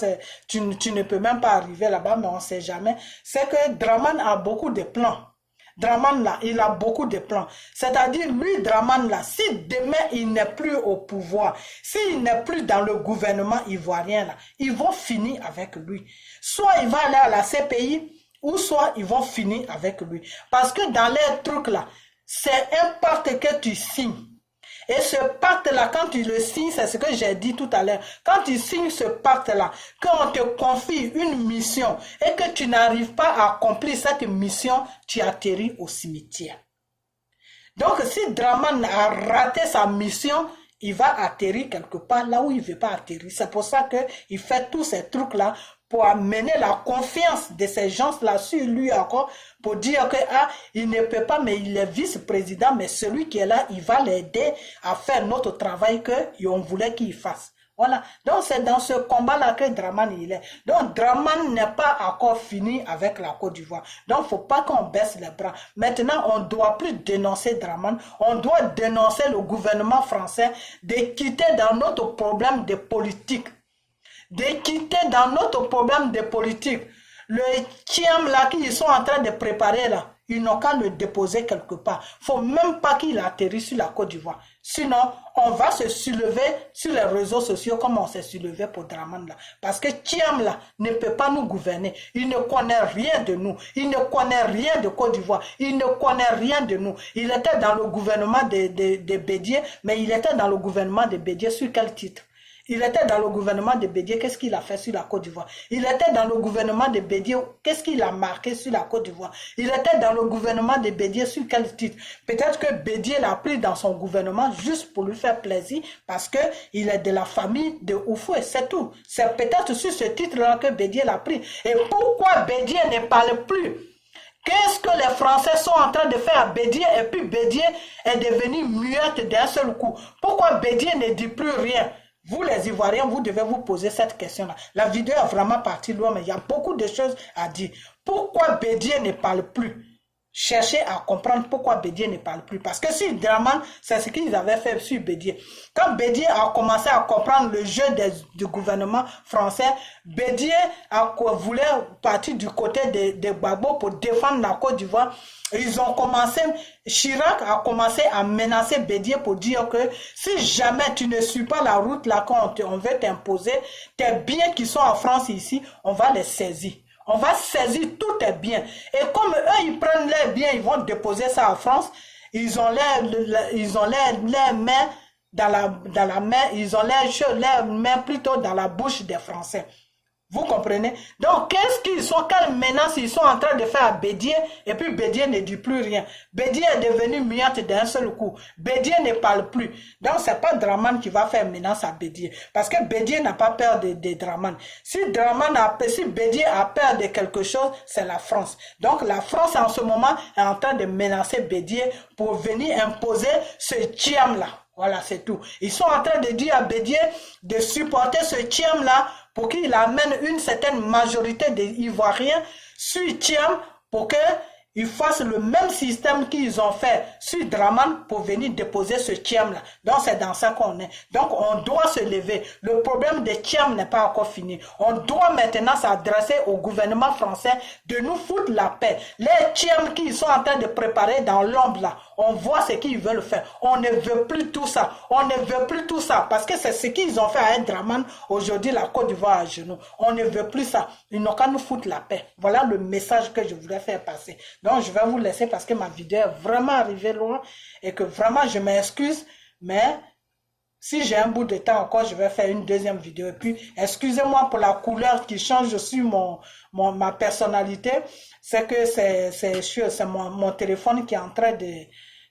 tu ne peux même pas arriver là-bas, mais on ne sait jamais. C'est que Dramane a beaucoup de plans. Dramane là, il a beaucoup de plans. C'est-à-dire, lui, Dramane là, si demain il n'est plus au pouvoir, s'il n'est plus dans le gouvernement ivoirien là, ils vont finir avec lui. Soit il va aller à la CPI, ou soit ils vont finir avec lui. Parce que dans les trucs là, c'est un pacte que tu signes. Et ce pacte-là, quand tu le signes, c'est ce que j'ai dit tout à l'heure. Quand tu signes ce pacte-là, quand on te confie une mission et que tu n'arrives pas à accomplir cette mission, tu atterris au cimetière. Donc, si Dramane a raté sa mission, il va atterrir quelque part là où il ne veut pas atterrir. C'est pour ça qu'il fait tous ces trucs-là pour amener la confiance de ces gens-là sur lui encore, pour dire que il ne peut pas, mais il est vice-président, mais celui qui est là, il va l'aider à faire notre travail qu'on voulait qu'il fasse. Voilà. Donc, c'est dans ce combat-là que Dramane il est. Donc, Dramane n'est pas encore fini avec la Côte d'Ivoire. Donc, il ne faut pas qu'on baisse les bras. Maintenant, on ne doit plus dénoncer Dramane. On doit dénoncer le gouvernement français de quitter dans notre problème de politique. De quitter dans notre problème de politique. Le Thiam là qu'ils sont en train de préparer là, ils n'ont qu'à le déposer quelque part. Il ne faut même pas qu'il atterrisse sur la Côte d'Ivoire. Sinon, on va se soulever sur les réseaux sociaux comme on s'est soulevé pour Dramane là. Parce que Thiam là ne peut pas nous gouverner. Il ne connaît rien de nous. Il ne connaît rien de Côte d'Ivoire. Il ne connaît rien de nous. Il était dans le gouvernement de Bédié, mais il était dans le gouvernement de Bédié sur quel titre? Il était dans le gouvernement de Bédié, qu'est-ce qu'il a fait sur la Côte d'Ivoire? Il était dans le gouvernement de Bédié, qu'est-ce qu'il a marqué sur la Côte d'Ivoire? Il était dans le gouvernement de Bédié sur quel titre? Peut-être que Bédié l'a pris dans son gouvernement juste pour lui faire plaisir parce qu'il est de la famille de Oufoué, c'est tout. C'est peut-être sur ce titre-là que Bédié l'a pris. Et pourquoi Bédié ne parle plus? Qu'est-ce que les Français sont en train de faire à Bédié et puis Bédié est devenu muette d'un seul coup? Pourquoi Bédié ne dit plus rien? Vous les Ivoiriens, vous devez vous poser cette question-là. La vidéo est vraiment partie loin, mais il y a beaucoup de choses à dire. Pourquoi Bédié ne parle plus? Cherchez à comprendre pourquoi Bédié ne parle plus. Parce que sur Dramane, c'est ce qu'ils avaient fait sur Bédié. Quand Bédié a commencé à comprendre le jeu du gouvernement français, Bédié voulait partir du côté de Gbagbo pour défendre la Côte d'Ivoire. Ils ont commencé, Chirac a commencé à menacer Bédié pour dire que si jamais tu ne suis pas la route là qu'on veut t'imposer, tes biens qui sont en France ici, on va les saisir. On va saisir tous tes biens. Et comme eux, ils prennent leurs biens, ils vont déposer ça en France, ils ont leurs mains dans la main, ils ont leurs mains plutôt dans la bouche des Français. Vous comprenez? Donc, quelle menace ils sont en train de faire à Bédié, et puis Bédié ne dit plus rien. Bédié est devenu muette d'un seul coup. Bédié ne parle plus. Donc, c'est pas Dramane qui va faire menace à Bédié. Parce que Bédié n'a pas peur de Dramane. Si Bédié a peur de quelque chose, c'est la France. Donc, la France, en ce moment, est en train de menacer Bédié pour venir imposer ce Thiam-là. Voilà, c'est tout. Ils sont en train de dire à Bédié de supporter ce Thiam-là pour qu'il amène une certaine majorité des Ivoiriens sur Thiam pour qu'ils fassent le même système qu'ils ont fait sur Dramane pour venir déposer ce Thiam-là. Donc, c'est dans ça qu'on est. Donc, on doit se lever. Le problème de Thiam n'est pas encore fini. On doit maintenant s'adresser au gouvernement français de nous foutre la paix. Les Thiam qu'ils sont en train de préparer dans l'ombre là, on voit ce qu'ils veulent faire. On ne veut plus tout ça. On ne veut plus tout ça. Parce que c'est ce qu'ils ont fait à Dramane. Aujourd'hui, la Côte d'Ivoire à genoux. On ne veut plus ça. Ils n'ont qu'à nous foutre la paix. Voilà le message que je voulais faire passer. Donc, je vais vous laisser parce que ma vidéo est vraiment arrivée loin. Et que vraiment, je m'excuse. Mais si j'ai un bout de temps encore, je vais faire une deuxième vidéo. Et puis, excusez-moi pour la couleur qui change sur ma personnalité. C'est que c'est mon téléphone qui est en train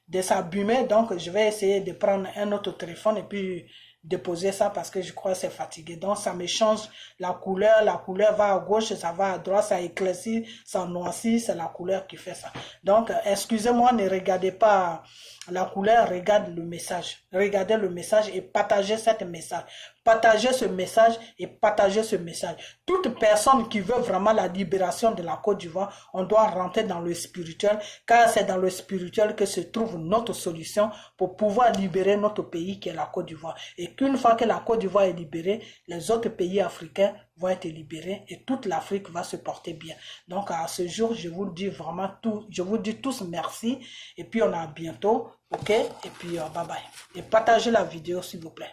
de s'abîmer. Donc, je vais essayer de prendre un autre téléphone et puis déposer ça parce que je crois que c'est fatigué. Donc, ça me change la couleur va à gauche, ça va à droite, ça éclaircit, ça noircit, c'est la couleur qui fait ça. Donc, excusez-moi, ne regardez pas la couleur, regardez le message. Regardez le message et partagez ce message. Partagez ce message et partagez ce message. Toute personne qui veut vraiment la libération de la Côte d'Ivoire, on doit rentrer dans le spirituel, car c'est dans le spirituel que se trouve notre solution pour pouvoir libérer notre pays qui est la Côte d'Ivoire. Et qu'une fois que la Côte d'Ivoire est libérée, les autres pays africains vont être libérés et toute l'Afrique va se porter bien. Donc à ce jour, je vous dis vraiment tout, je vous dis tous merci et puis on a bientôt, ok? Et puis bye bye. Et partagez la vidéo s'il vous plaît.